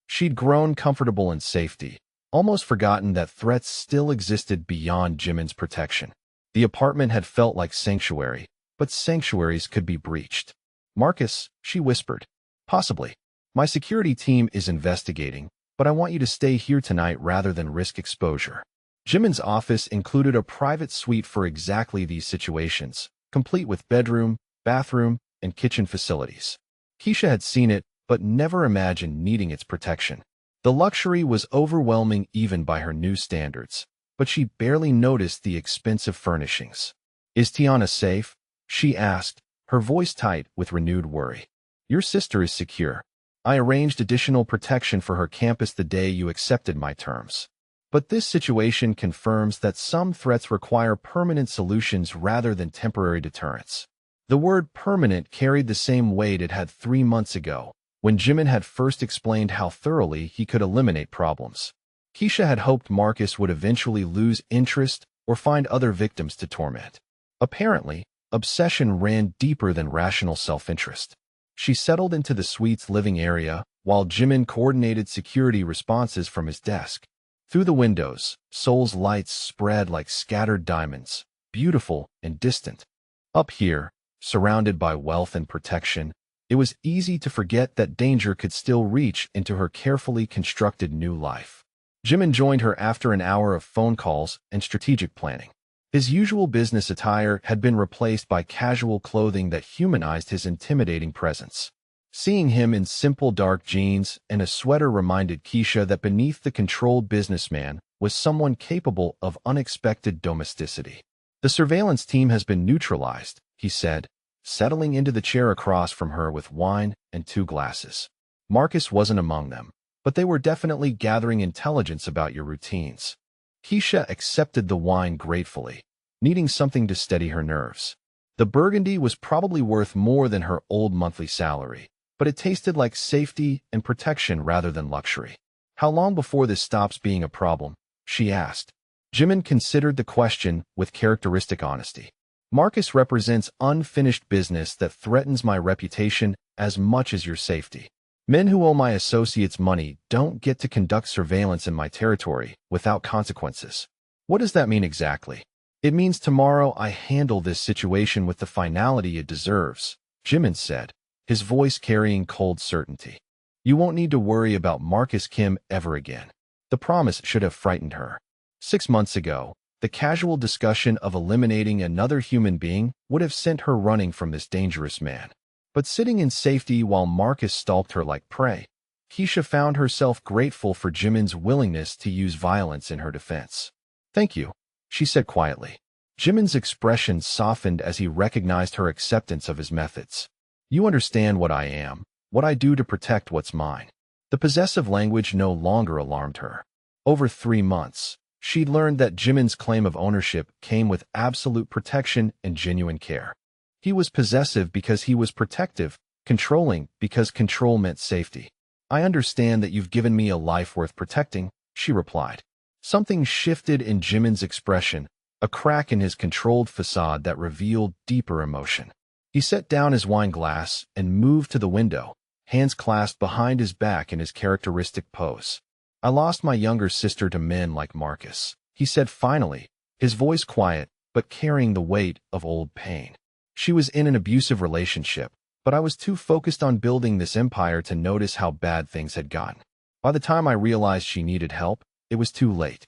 She'd grown comfortable in safety, almost forgotten that threats still existed beyond Jimin's protection. The apartment had felt like sanctuary, but sanctuaries could be breached. Marcus, she whispered. Possibly. My security team is investigating, but I want you to stay here tonight rather than risk exposure. Jimin's office included a private suite for exactly these situations, complete with bedroom, bathroom, and kitchen facilities. Keisha had seen it, but never imagined needing its protection. The luxury was overwhelming even by her new standards, but she barely noticed the expensive furnishings. Is Tiana safe? She asked, her voice tight with renewed worry. Your sister is secure. I arranged additional protection for her campus the day you accepted my terms. But this situation confirms that some threats require permanent solutions rather than temporary deterrents. The word permanent carried the same weight it had 3 months ago, when Jimin had first explained how thoroughly he could eliminate problems. Keisha had hoped Marcus would eventually lose interest or find other victims to torment. Apparently, obsession ran deeper than rational self-interest. She settled into the suite's living area, while Jimin coordinated security responses from his desk. Through the windows, Seoul's lights spread like scattered diamonds, beautiful and distant. Up here, surrounded by wealth and protection, it was easy to forget that danger could still reach into her carefully constructed new life. Jimin joined her after an hour of phone calls and strategic planning. His usual business attire had been replaced by casual clothing that humanized his intimidating presence. Seeing him in simple dark jeans and a sweater reminded Keisha that beneath the controlled businessman was someone capable of unexpected domesticity. The surveillance team has been neutralized, he said, settling into the chair across from her with wine and 2 glasses. Marcus wasn't among them, but they were definitely gathering intelligence about your routines. Keisha accepted the wine gratefully, needing something to steady her nerves. The burgundy was probably worth more than her old monthly salary, but it tasted like safety and protection rather than luxury. How long before this stops being a problem? She asked. Jimin considered the question with characteristic honesty. Marcus represents unfinished business that threatens my reputation as much as your safety. Men who owe my associates money don't get to conduct surveillance in my territory without consequences. What does that mean exactly? It means tomorrow I handle this situation with the finality it deserves, Jimin said, his voice carrying cold certainty. You won't need to worry about Marcus Kim ever again. The promise should have frightened her. 6 months ago, The casual discussion of eliminating another human being would have sent her running from this dangerous man. But sitting in safety while Marcus stalked her like prey, Keisha found herself grateful for Jimin's willingness to use violence in her defense. "Thank you," she said quietly. Jimin's expression softened as he recognized her acceptance of his methods. "You understand what I am, what I do to protect what's mine." The possessive language no longer alarmed her. Over 3 months, she'd learned that Jimin's claim of ownership came with absolute protection and genuine care. He was possessive because he was protective, controlling because control meant safety. "I understand that you've given me a life worth protecting," she replied. Something shifted in Jimin's expression, a crack in his controlled facade that revealed deeper emotion. He set down his wine glass and moved to the window, hands clasped behind his back in his characteristic pose. "I lost my younger sister to men like Marcus," he said finally, his voice quiet but carrying the weight of old pain. "She was in an abusive relationship, but I was too focused on building this empire to notice how bad things had gotten. By the time I realized she needed help, it was too late."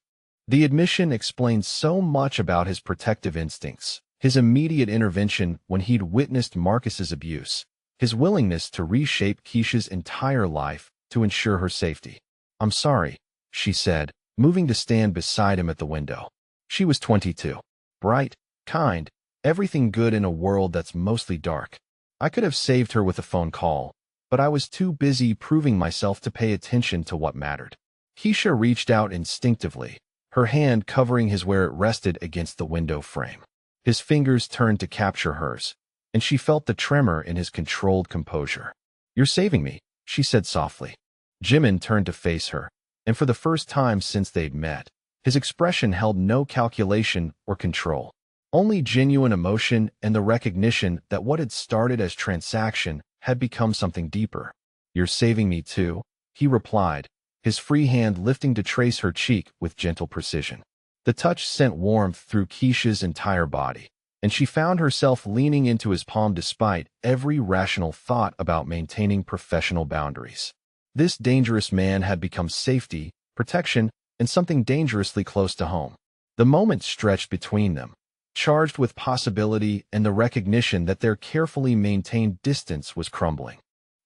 The admission explained so much about his protective instincts, his immediate intervention when he'd witnessed Marcus's abuse, his willingness to reshape Keisha's entire life to ensure her safety. "I'm sorry," she said, moving to stand beside him at the window. She was 22. Bright, kind, everything good in a world that's mostly dark. "I could have saved her with a phone call, but I was too busy proving myself to pay attention to what mattered." Keisha reached out instinctively, her hand covering his where it rested against the window frame. His fingers turned to capture hers, and she felt the tremor in his controlled composure. "You're saving me," she said softly. Jimin turned to face her, and for the first time since they'd met, his expression held no calculation or control. Only genuine emotion and the recognition that what had started as transaction had become something deeper. "You're saving me too," he replied, his free hand lifting to trace her cheek with gentle precision. The touch sent warmth through Keisha's entire body, and she found herself leaning into his palm despite every rational thought about maintaining professional boundaries. This dangerous man had become safety, protection, and something dangerously close to home. The moment stretched between them, charged with possibility and the recognition that their carefully maintained distance was crumbling.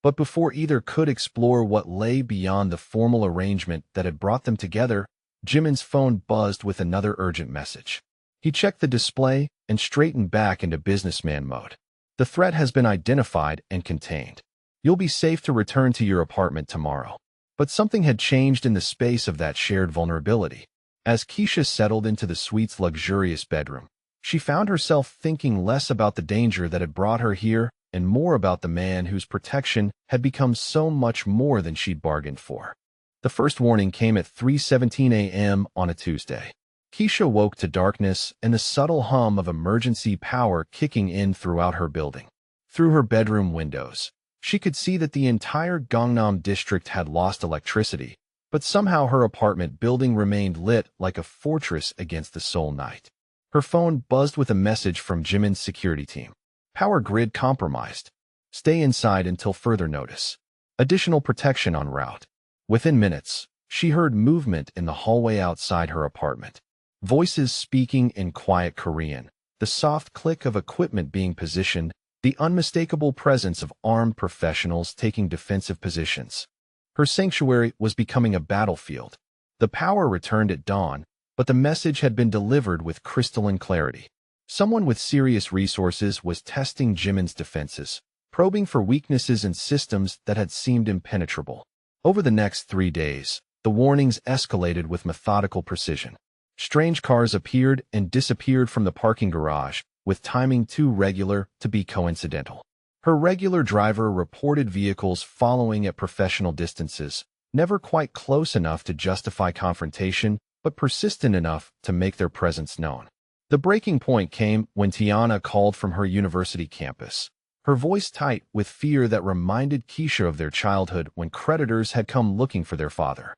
But before either could explore what lay beyond the formal arrangement that had brought them together, Jimin's phone buzzed with another urgent message. He checked the display and straightened back into businessman mode. "The threat has been identified and contained. You'll be safe to return to your apartment tomorrow." But something had changed in the space of that shared vulnerability. As Keisha settled into the suite's luxurious bedroom, she found herself thinking less about the danger that had brought her here and more about the man whose protection had become so much more than she'd bargained for. The first warning came at 3:17 a.m. on a Tuesday. Keisha woke to darkness and the subtle hum of emergency power kicking in throughout her building. Through her bedroom windows, she could see that the entire Gangnam district had lost electricity, but somehow her apartment building remained lit like a fortress against the Seoul night. Her phone buzzed with a message from Jimin's security team. "Power grid compromised. Stay inside until further notice. Additional protection en route." Within minutes, she heard movement in the hallway outside her apartment. Voices speaking in quiet Korean, the soft click of equipment being positioned, the unmistakable presence of armed professionals taking defensive positions. Her sanctuary was becoming a battlefield. The power returned at dawn, but the message had been delivered with crystalline clarity. Someone with serious resources was testing Jimin's defenses, probing for weaknesses in systems that had seemed impenetrable. Over the next 3 days, the warnings escalated with methodical precision. Strange cars appeared and disappeared from the parking garage, with timing too regular to be coincidental. Her regular driver reported vehicles following at professional distances, never quite close enough to justify confrontation, but persistent enough to make their presence known. The breaking point came when Tiana called from her university campus, her voice tight with fear that reminded Keisha of their childhood when creditors had come looking for their father.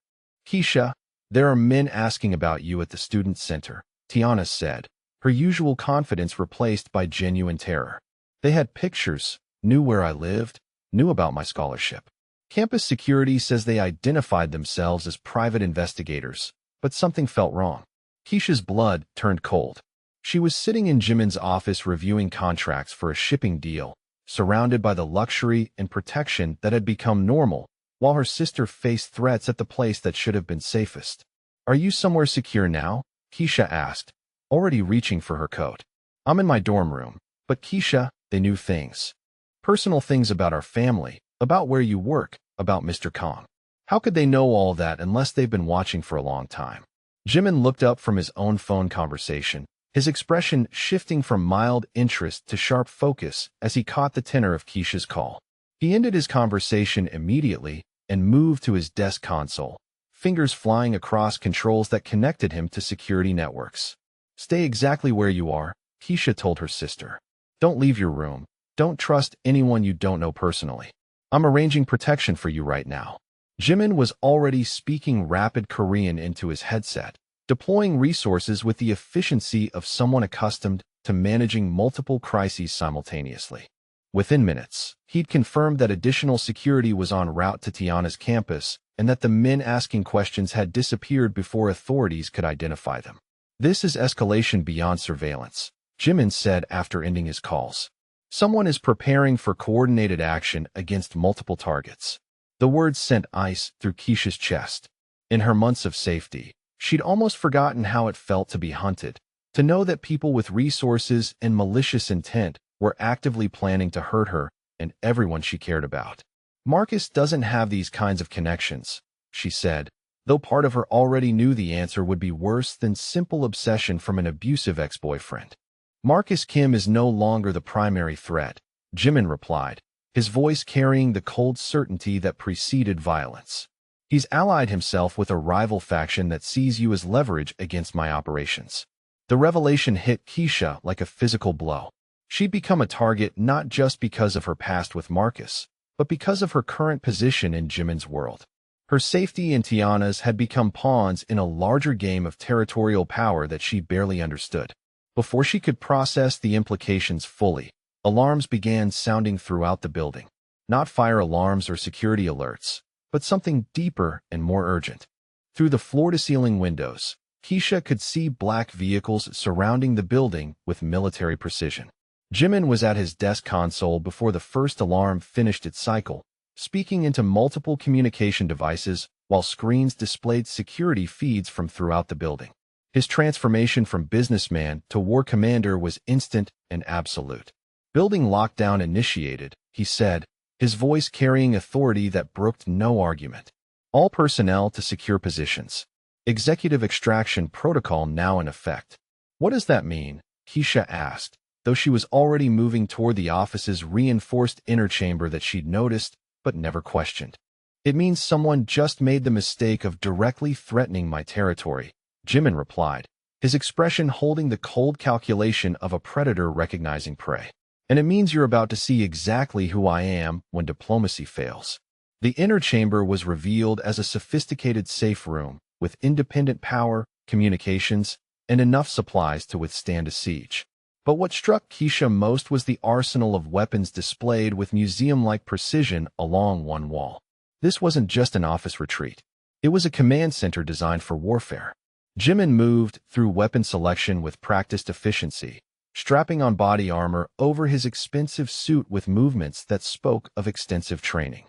"Keisha, there are men asking about you at the student center," Tiana said, her usual confidence replaced by genuine terror. "They had pictures, knew where I lived, knew about my scholarship. Campus security says they identified themselves as private investigators, but something felt wrong." Keisha's blood turned cold. She was sitting in Jimin's office reviewing contracts for a shipping deal, surrounded by the luxury and protection that had become normal, while her sister faced threats at the place that should have been safest. "Are you somewhere secure now?" Keisha asked, already reaching for her coat. "I'm in my dorm room." But Keisha, they knew things. Personal things about our family, about where you work, about Mr. Kong. How could they know all that unless they've been watching for a long time? Jimin looked up from his own phone conversation, his expression shifting from mild interest to sharp focus as he caught the tenor of Keisha's call. He ended his conversation immediately and moved to his desk console, fingers flying across controls that connected him to security networks. "Stay exactly where you are," Keisha told her sister. "Don't leave your room. Don't trust anyone you don't know personally. I'm arranging protection for you right now." Jimin was already speaking rapid Korean into his headset, deploying resources with the efficiency of someone accustomed to managing multiple crises simultaneously. Within minutes, he'd confirmed that additional security was en route to Tiana's campus and that the men asking questions had disappeared before authorities could identify them. "This is escalation beyond surveillance," Jimin said after ending his calls. "Someone is preparing for coordinated action against multiple targets." The words sent ice through Keisha's chest. In her months of safety, she'd almost forgotten how it felt to be hunted, to know that people with resources and malicious intent were actively planning to hurt her and everyone she cared about. "Marcus doesn't have these kinds of connections," she said, though part of her already knew the answer would be worse than simple obsession from an abusive ex-boyfriend. "Marcus Kim is no longer the primary threat," Jimin replied, his voice carrying the cold certainty that preceded violence. "He's allied himself with a rival faction that sees you as leverage against my operations." The revelation hit Keisha like a physical blow. She'd become a target not just because of her past with Marcus, but because of her current position in Jimin's world. Her safety and Tiana's had become pawns in a larger game of territorial power that she barely understood. Before she could process the implications fully, alarms began sounding throughout the building. Not fire alarms or security alerts, but something deeper and more urgent. Through the floor-to-ceiling windows, Keisha could see black vehicles surrounding the building with military precision. Jimin was at his desk console before the first alarm finished its cycle, speaking into multiple communication devices while screens displayed security feeds from throughout the building. His transformation from businessman to war commander was instant and absolute. "Building lockdown initiated," he said, his voice carrying authority that brooked no argument. "All personnel to secure positions. Executive extraction protocol now in effect." "What does that mean?" Keisha asked, though she was already moving toward the office's reinforced inner chamber that she'd noticed but never questioned. "It means someone just made the mistake of directly threatening my territory," Jimin replied, his expression holding the cold calculation of a predator recognizing prey. "And it means you're about to see exactly who I am when diplomacy fails." The inner chamber was revealed as a sophisticated safe room with independent power, communications, and enough supplies to withstand a siege. But what struck Keisha most was the arsenal of weapons displayed with museum-like precision along one wall. This wasn't just an office retreat. It was a command center designed for warfare. Jimin moved through weapon selection with practiced efficiency, strapping on body armor over his expensive suit with movements that spoke of extensive training.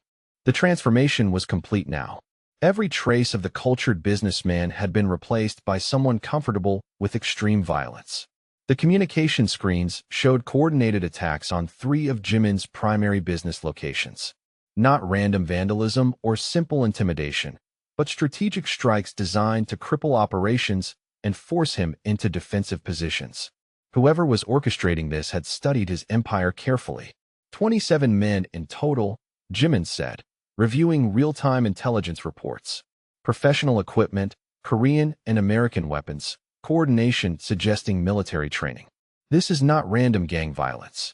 The transformation was complete now. Every trace of the cultured businessman had been replaced by someone comfortable with extreme violence. The communication screens showed coordinated attacks on 3 of Jimin's primary business locations. Not random vandalism or simple intimidation, but strategic strikes designed to cripple operations and force him into defensive positions. Whoever was orchestrating this had studied his empire carefully. 27 men in total, Jimin said, reviewing real-time intelligence reports. Professional equipment, Korean and American weapons, coordination suggesting military training. This is not random gang violence.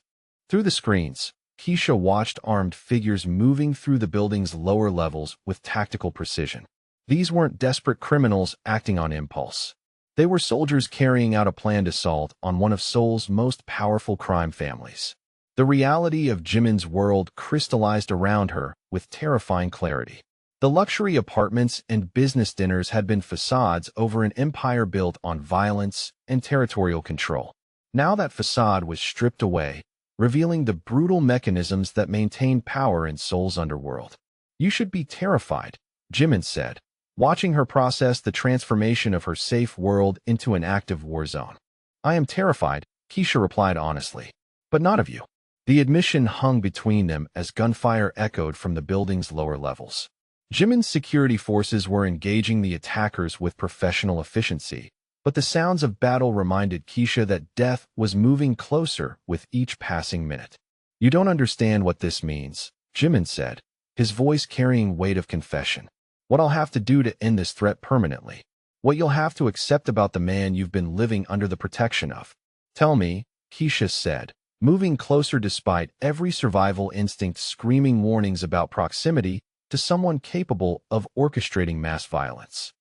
Through the screens, Keisha watched armed figures moving through the building's lower levels with tactical precision. These weren't desperate criminals acting on impulse. They were soldiers carrying out a planned assault on one of Seoul's most powerful crime families. The reality of Jimin's world crystallized around her with terrifying clarity. The luxury apartments and business dinners had been facades over an empire built on violence and territorial control. Now that facade was stripped away, revealing the brutal mechanisms that maintain power in Seoul's underworld. "You should be terrified," Jimin said, watching her process the transformation of her safe world into an active war zone. "I am terrified," Keisha replied honestly. "But not of you." The admission hung between them as gunfire echoed from the building's lower levels. Jimin's security forces were engaging the attackers with professional efficiency, but the sounds of battle reminded Keisha that death was moving closer with each passing minute. "You don't understand what this means," Jimin said, his voice carrying weight of confession. "What I'll have to do to end this threat permanently. What you'll have to accept about the man you've been living under the protection of." "Tell me," Keisha said, moving closer despite every survival instinct screaming warnings about proximity to someone capable of orchestrating mass violence.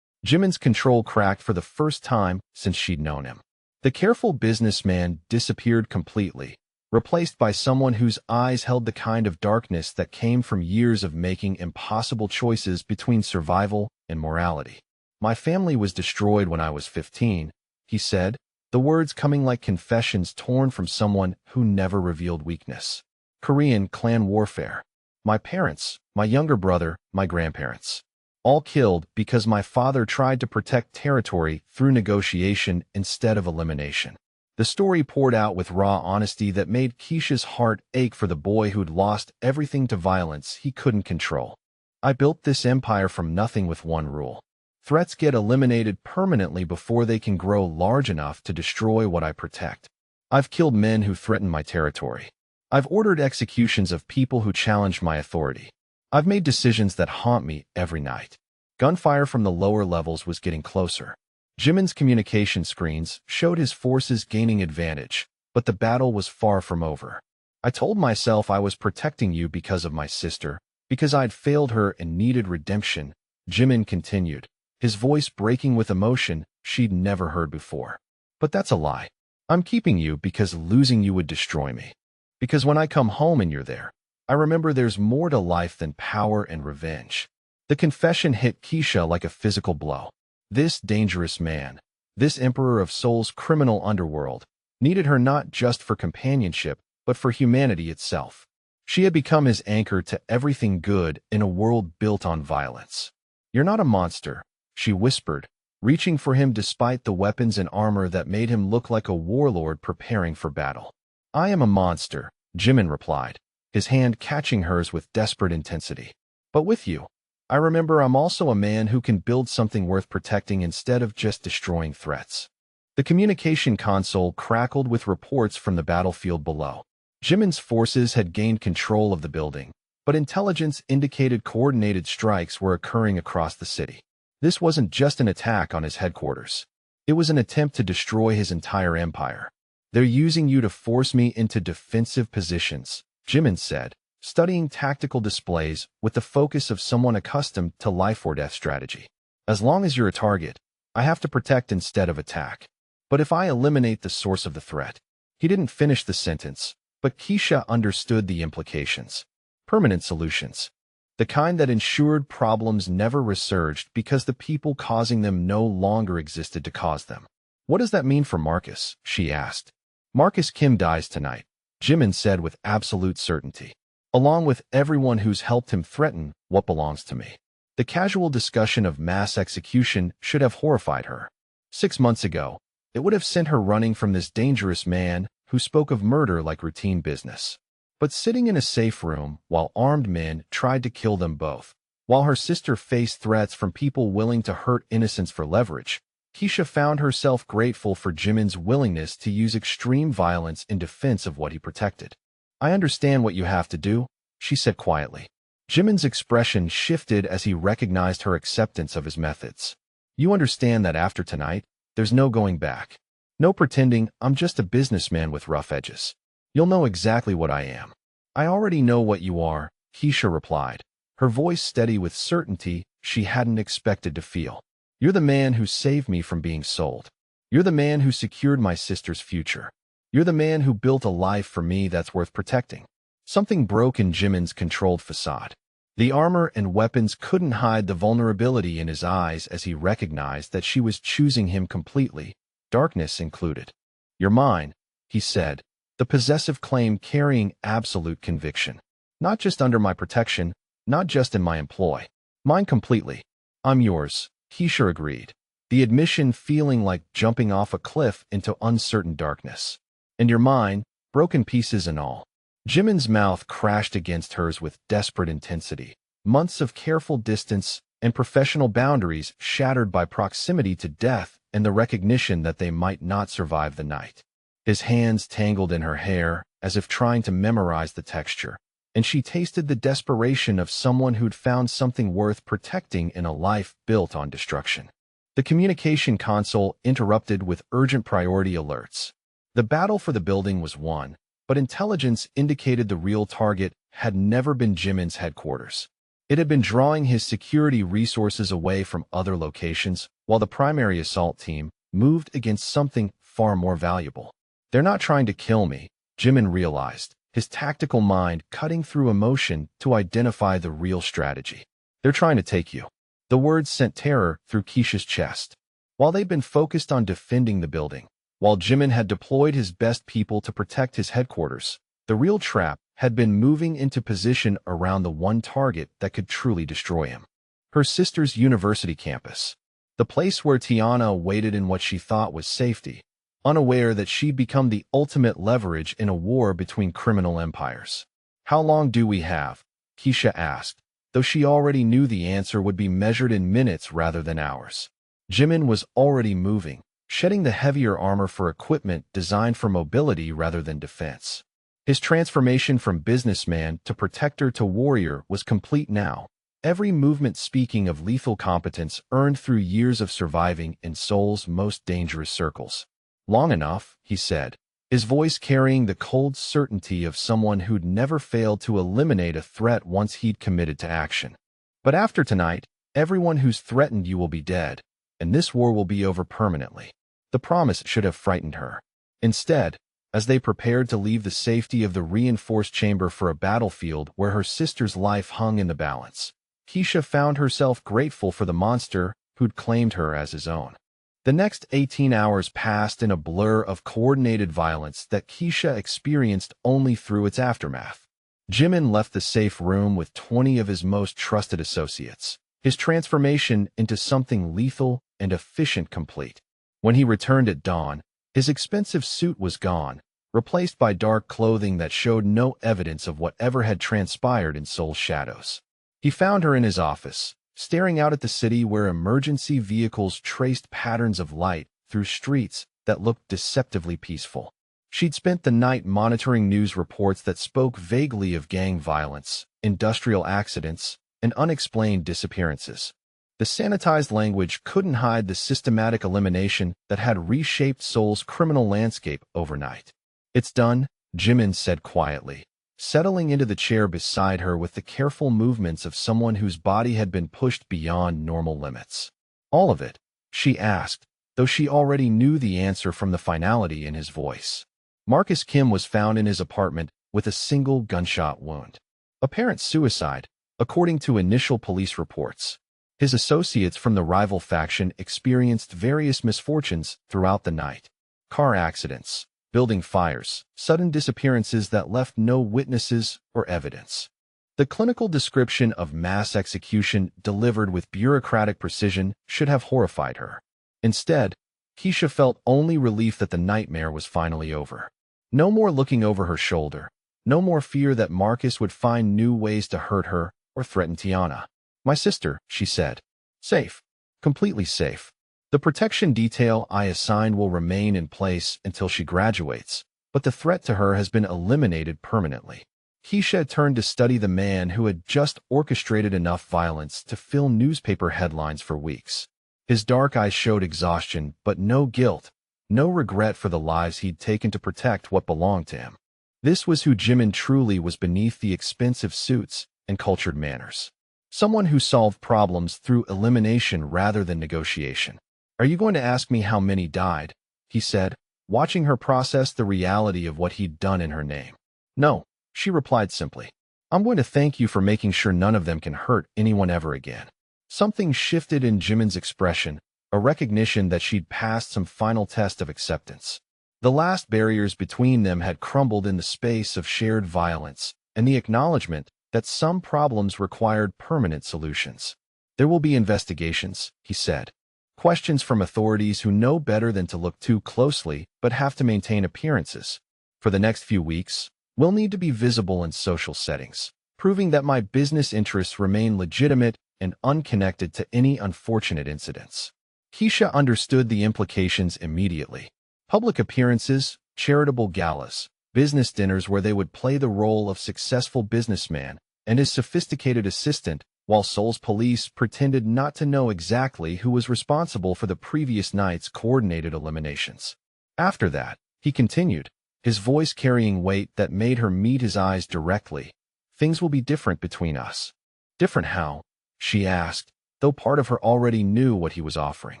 Jimin's control cracked for the first time since she'd known him. The careful businessman disappeared completely, replaced by someone whose eyes held the kind of darkness that came from years of making impossible choices between survival and morality. "My family was destroyed when I was 15, he said, the words coming like confessions torn from someone who never revealed weakness. "Korean clan warfare. My parents, my younger brother, my grandparents. All killed because my father tried to protect territory through negotiation instead of elimination." The story poured out with raw honesty that made Keisha's heart ache for the boy who'd lost everything to violence he couldn't control. "I built this empire from nothing with one rule. Threats get eliminated permanently before they can grow large enough to destroy what I protect. I've killed men who threaten my territory. I've ordered executions of people who challenge my authority. I've made decisions that haunt me every night." Gunfire from the lower levels was getting closer. Jimin's communication screens showed his forces gaining advantage, but the battle was far from over. "I told myself I was protecting you because of my sister, because I'd failed her and needed redemption," Jimin continued, his voice breaking with emotion she'd never heard before. "But that's a lie. I'm keeping you because losing you would destroy me. Because when I come home and you're there, I remember there's more to life than power and revenge." The confession hit Keisha like a physical blow. This dangerous man, this emperor of Seoul's criminal underworld, needed her not just for companionship, but for humanity itself. She had become his anchor to everything good in a world built on violence. "You're not a monster," she whispered, reaching for him despite the weapons and armor that made him look like a warlord preparing for battle. "I am a monster," Jimin replied, his hand catching hers with desperate intensity. "But with you, I remember I'm also a man who can build something worth protecting instead of just destroying threats." The communication console crackled with reports from the battlefield below. Jimin's forces had gained control of the building, but intelligence indicated coordinated strikes were occurring across the city. This wasn't just an attack on his headquarters. It was an attempt to destroy his entire empire. "They're using you to force me into defensive positions," Jimin said, studying tactical displays with the focus of someone accustomed to life-or-death strategy. "As long as you're a target, I have to protect instead of attack. But if I eliminate the source of the threat..." He didn't finish the sentence, but Keisha understood the implications. Permanent solutions. The kind that ensured problems never resurged because the people causing them no longer existed to cause them. "What does that mean for Marcus?" she asked. "Marcus Kim dies tonight," Jimin said with absolute certainty, "along with everyone who's helped him threaten what belongs to me." The casual discussion of mass execution should have horrified her. 6 months ago, it would have sent her running from this dangerous man who spoke of murder like routine business. But sitting in a safe room while armed men tried to kill them both, while her sister faced threats from people willing to hurt innocents for leverage, Keisha found herself grateful for Jimin's willingness to use extreme violence in defense of what he protected. "I understand what you have to do," she said quietly. Jimin's expression shifted as he recognized her acceptance of his methods. "You understand that after tonight, there's no going back. No pretending I'm just a businessman with rough edges. You'll know exactly what I am." "I already know what you are," Keisha replied, her voice steady with certainty she hadn't expected to feel. "You're the man who saved me from being sold. You're the man who secured my sister's future. You're the man who built a life for me that's worth protecting." Something broke in Jimin's controlled facade. The armor and weapons couldn't hide the vulnerability in his eyes as he recognized that she was choosing him completely, darkness included. "You're mine," he said, the possessive claim carrying absolute conviction. "Not just under my protection, not just in my employ. Mine completely." "I'm yours," Keisha agreed, the admission feeling like jumping off a cliff into uncertain darkness. "And you're mine, broken pieces and all." Jimin's mouth crashed against hers with desperate intensity. Months of careful distance and professional boundaries shattered by proximity to death and the recognition that they might not survive the night. His hands tangled in her hair, as if trying to memorize the texture, and she tasted the desperation of someone who'd found something worth protecting in a life built on destruction. The communication console interrupted with urgent priority alerts. The battle for the building was won, but intelligence indicated the real target had never been Jimin's headquarters. It had been drawing his security resources away from other locations, while the primary assault team moved against something far more valuable. "They're not trying to kill me," Jimin realized, his tactical mind cutting through emotion to identify the real strategy. "They're trying to take you." The words sent terror through Keisha's chest. While they'd been focused on defending the building, while Jimin had deployed his best people to protect his headquarters, the real trap had been moving into position around the one target that could truly destroy him. Her sister's university campus. The place where Tiana waited in what she thought was safety, unaware that she'd become the ultimate leverage in a war between criminal empires. "How long do we have?" Keisha asked, though she already knew the answer would be measured in minutes rather than hours. Jimin was already moving, shedding the heavier armor for equipment designed for mobility rather than defense. His transformation from businessman to protector to warrior was complete now, every movement speaking of lethal competence earned through years of surviving in Seoul's most dangerous circles. "Long enough," he said, his voice carrying the cold certainty of someone who'd never failed to eliminate a threat once he'd committed to action. "But after tonight, everyone who's threatened you will be dead, and this war will be over permanently." The promise should have frightened her. Instead, as they prepared to leave the safety of the reinforced chamber for a battlefield where her sister's life hung in the balance, Keisha found herself grateful for the monster who'd claimed her as his own. The next 18 hours passed in a blur of coordinated violence that Keisha experienced only through its aftermath. Jimin left the safe room with 20 of his most trusted associates, his transformation into something lethal and efficient complete. When he returned at dawn, his expensive suit was gone, replaced by dark clothing that showed no evidence of whatever had transpired in Seoul's shadows. He found her in his office, staring out at the city where emergency vehicles traced patterns of light through streets that looked deceptively peaceful. She'd spent the night monitoring news reports that spoke vaguely of gang violence, industrial accidents, and unexplained disappearances. The sanitized language couldn't hide the systematic elimination that had reshaped Seoul's criminal landscape overnight. "It's done," Jimin said quietly, settling into the chair beside her with the careful movements of someone whose body had been pushed beyond normal limits. "All of it?" she asked, though she already knew the answer from the finality in his voice. Marcus Kim was found in his apartment with a single gunshot wound. Apparent suicide, according to initial police reports. His associates from the rival faction experienced various misfortunes throughout the night. Car accidents, building fires, sudden disappearances that left no witnesses or evidence. The clinical description of mass execution delivered with bureaucratic precision should have horrified her. Instead, Keisha felt only relief that the nightmare was finally over. No more looking over her shoulder, no more fear that Marcus would find new ways to hurt her or threaten Tiana. "My sister," she said. "Safe. Completely safe. The protection detail I assigned will remain in place until she graduates, but the threat to her has been eliminated permanently." Keisha turned to study the man who had just orchestrated enough violence to fill newspaper headlines for weeks. His dark eyes showed exhaustion, but no guilt, no regret for the lives he'd taken to protect what belonged to him. This was who Jimin truly was beneath the expensive suits and cultured manners. Someone who solved problems through elimination rather than negotiation. "Are you going to ask me how many died?" he said, watching her process the reality of what he'd done in her name. "No," she replied simply. I'm going to thank you for making sure none of them can hurt anyone ever again. Something shifted in Jimin's expression, a recognition that she'd passed some final test of acceptance. The last barriers between them had crumbled in the space of shared violence, and the acknowledgement that some problems required permanent solutions. There will be investigations, he said. Questions from authorities who know better than to look too closely but have to maintain appearances. For the next few weeks, we'll need to be visible in social settings, proving that my business interests remain legitimate and unconnected to any unfortunate incidents. Keisha understood the implications immediately. Public appearances, charitable galas, business dinners where they would play the role of successful businessman and his sophisticated assistant, while Seoul's police pretended not to know exactly who was responsible for the previous night's coordinated eliminations. After that, he continued, his voice carrying weight that made her meet his eyes directly. Things will be different between us. Different how? She asked, though part of her already knew what he was offering.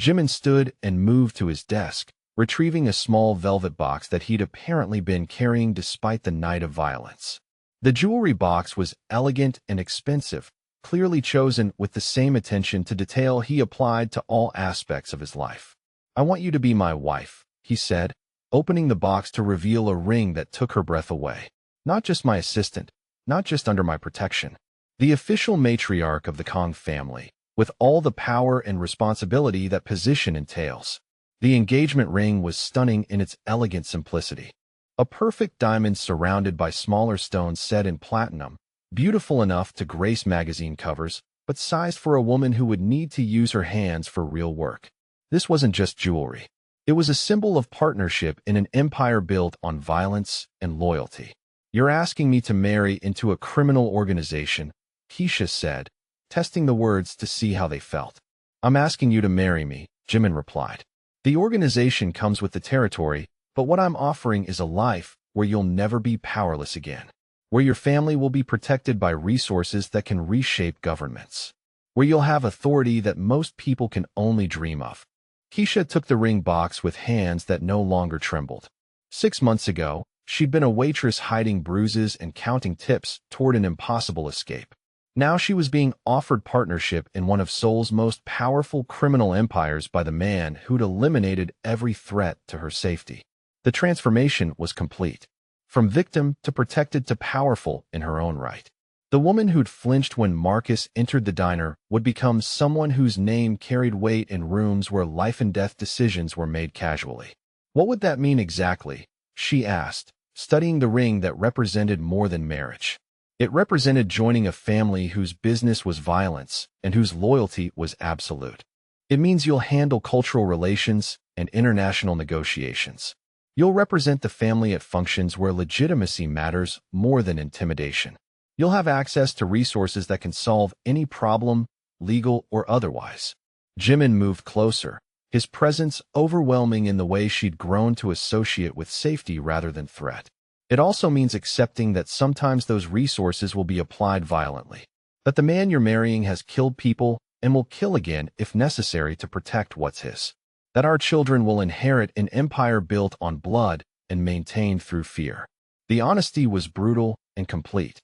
Jimin stood and moved to his desk, retrieving a small velvet box that he'd apparently been carrying despite the night of violence. The jewelry box was elegant and expensive, clearly chosen with the same attention to detail he applied to all aspects of his life. I want you to be my wife, he said, opening the box to reveal a ring that took her breath away. Not just my assistant, not just under my protection. The official matriarch of the Kong family, with all the power and responsibility that position entails. The engagement ring was stunning in its elegant simplicity. A perfect diamond surrounded by smaller stones set in platinum, beautiful enough to grace magazine covers, but sized for a woman who would need to use her hands for real work. This wasn't just jewelry. It was a symbol of partnership in an empire built on violence and loyalty. You're asking me to marry into a criminal organization, Keisha said, testing the words to see how they felt. I'm asking you to marry me, Jimin replied. The organization comes with the territory, but what I'm offering is a life where you'll never be powerless again, where your family will be protected by resources that can reshape governments, where you'll have authority that most people can only dream of. Keisha took the ring box with hands that no longer trembled. 6 months ago, she'd been a waitress hiding bruises and counting tips toward an impossible escape. Now she was being offered partnership in one of Seoul's most powerful criminal empires by the man who'd eliminated every threat to her safety. The transformation was complete. From victim to protected to powerful in her own right. The woman who'd flinched when Marcus entered the diner would become someone whose name carried weight in rooms where life-and-death decisions were made casually. What would that mean exactly? She asked, studying the ring that represented more than marriage. It represented joining a family whose business was violence and whose loyalty was absolute. It means you'll handle cultural relations and international negotiations. You'll represent the family at functions where legitimacy matters more than intimidation. You'll have access to resources that can solve any problem, legal or otherwise. Jimin moved closer, his presence overwhelming in the way she'd grown to associate with safety rather than threat. It also means accepting that sometimes those resources will be applied violently. That the man you're marrying has killed people and will kill again if necessary to protect what's his. That our children will inherit an empire built on blood and maintained through fear. The honesty was brutal and complete.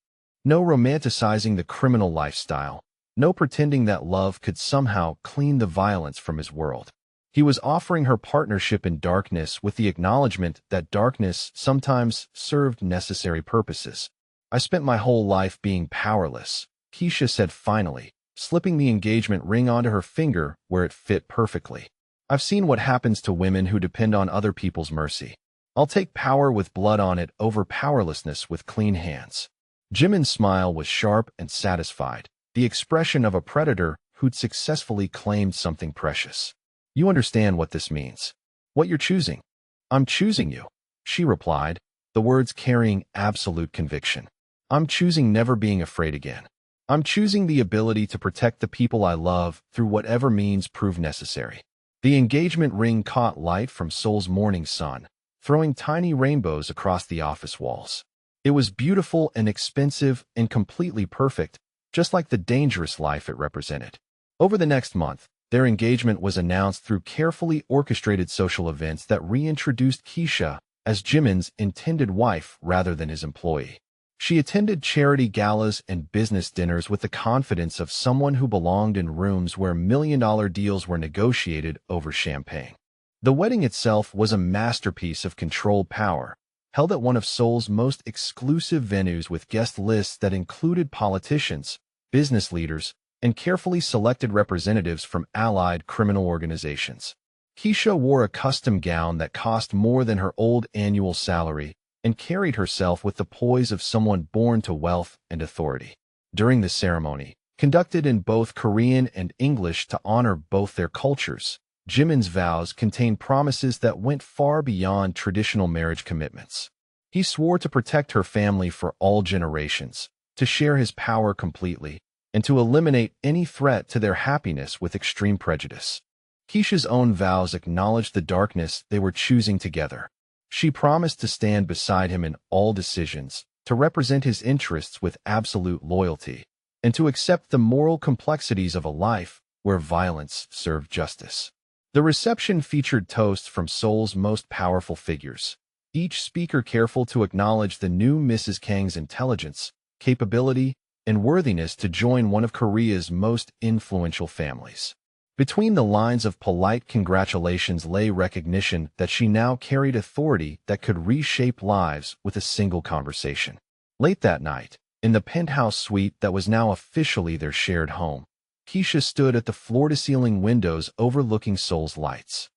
No romanticizing the criminal lifestyle. No pretending that love could somehow clean the violence from his world. He was offering her partnership in darkness with the acknowledgement that darkness sometimes served necessary purposes. I spent my whole life being powerless, Keisha said finally, slipping the engagement ring onto her finger where it fit perfectly. I've seen what happens to women who depend on other people's mercy. I'll take power with blood on it over powerlessness with clean hands. Jimin's smile was sharp and satisfied, the expression of a predator who'd successfully claimed something precious. You understand what this means. What you're choosing. I'm choosing you, she replied, the words carrying absolute conviction. I'm choosing never being afraid again. I'm choosing the ability to protect the people I love through whatever means prove necessary. The engagement ring caught light from Seoul's morning sun, throwing tiny rainbows across the office walls. It was beautiful and expensive and completely perfect, just like the dangerous life it represented. Over the next month, their engagement was announced through carefully orchestrated social events that reintroduced Keisha as Jimin's intended wife rather than his employee. She attended charity galas and business dinners with the confidence of someone who belonged in rooms where million-dollar deals were negotiated over champagne. The wedding itself was a masterpiece of controlled power, held at one of Seoul's most exclusive venues with guest lists that included politicians, business leaders, and carefully selected representatives from allied criminal organizations. Keisha wore a custom gown that cost more than her old annual salary and carried herself with the poise of someone born to wealth and authority. During the ceremony, conducted in both Korean and English to honor both their cultures, Jimin's vows contained promises that went far beyond traditional marriage commitments. He swore to protect her family for all generations, to share his power completely, and to eliminate any threat to their happiness with extreme prejudice. Keisha's own vows acknowledged the darkness they were choosing together. She promised to stand beside him in all decisions, to represent his interests with absolute loyalty, and to accept the moral complexities of a life where violence served justice. The reception featured toasts from Seoul's most powerful figures, each speaker careful to acknowledge the new Mrs. Kang's intelligence, capability, and worthiness to join one of Korea's most influential families. Between the lines of polite congratulations lay recognition that she now carried authority that could reshape lives with a single conversation. Late that night, in the penthouse suite that was now officially their shared home, Keisha stood at the floor-to-ceiling windows overlooking Seoul's lights.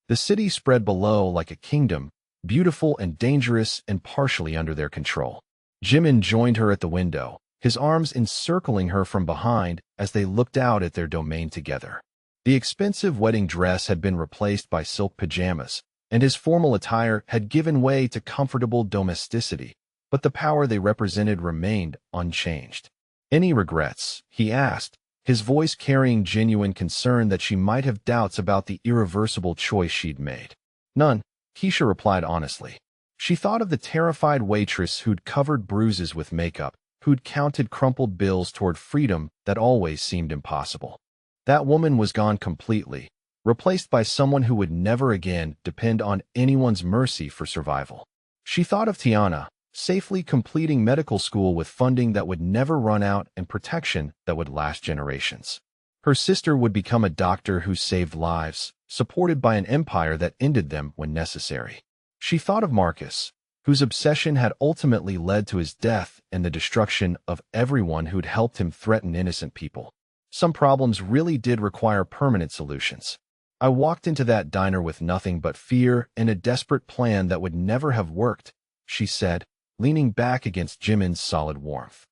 The city spread below like a kingdom, beautiful and dangerous and partially under their control. Jimin joined her at the window, his arms encircling her from behind as they looked out at their domain together. The expensive wedding dress had been replaced by silk pajamas, and his formal attire had given way to comfortable domesticity, but the power they represented remained unchanged. "Any regrets?" he asked, his voice carrying genuine concern that she might have doubts about the irreversible choice she'd made. "None," Keisha replied honestly. She thought of the terrified waitress who'd covered bruises with makeup, who'd counted crumpled bills toward freedom that always seemed impossible. That woman was gone completely, replaced by someone who would never again depend on anyone's mercy for survival. She thought of Tiana, safely completing medical school with funding that would never run out and protection that would last generations. Her sister would become a doctor who saved lives, supported by an empire that ended them when necessary. She thought of Marcus, whose obsession had ultimately led to his death and the destruction of everyone who'd helped him threaten innocent people. Some problems really did require permanent solutions. "I walked into that diner with nothing but fear and a desperate plan that would never have worked," she said, leaning back against Jimin's solid warmth.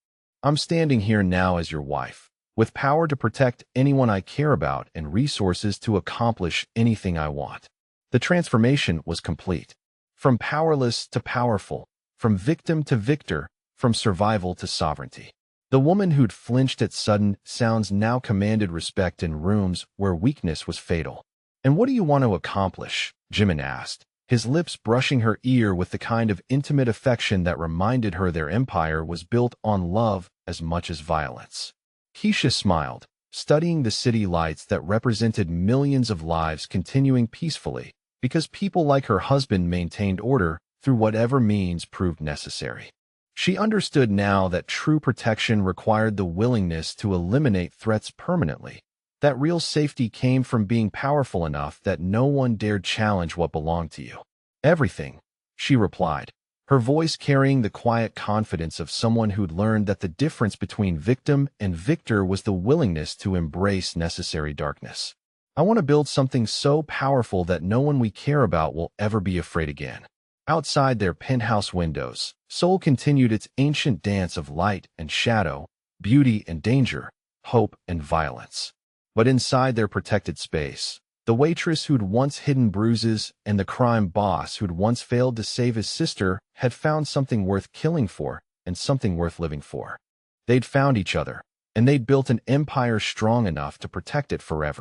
"I'm standing here now as your wife, with power to protect anyone I care about and resources to accomplish anything I want." The transformation was complete. From powerless to powerful, from victim to victor, from survival to sovereignty. The woman who'd flinched at sudden sounds now commanded respect in rooms where weakness was fatal. "And what do you want to accomplish?" Jimin asked, his lips brushing her ear with the kind of intimate affection that reminded her their empire was built on love as much as violence. Keisha smiled, studying the city lights that represented millions of lives continuing peacefully, because people like her husband maintained order through whatever means proved necessary. She understood now that true protection required the willingness to eliminate threats permanently, that real safety came from being powerful enough that no one dared challenge what belonged to you. "Everything," she replied, her voice carrying the quiet confidence of someone who'd learned that the difference between victim and victor was the willingness to embrace necessary darkness. "I want to build something so powerful that no one we care about will ever be afraid again." Outside their penthouse windows, Seoul continued its ancient dance of light and shadow, beauty and danger, hope and violence. But inside their protected space, the waitress who'd once hidden bruises and the crime boss who'd once failed to save his sister had found something worth killing for and something worth living for. They'd found each other, and they'd built an empire strong enough to protect it forever.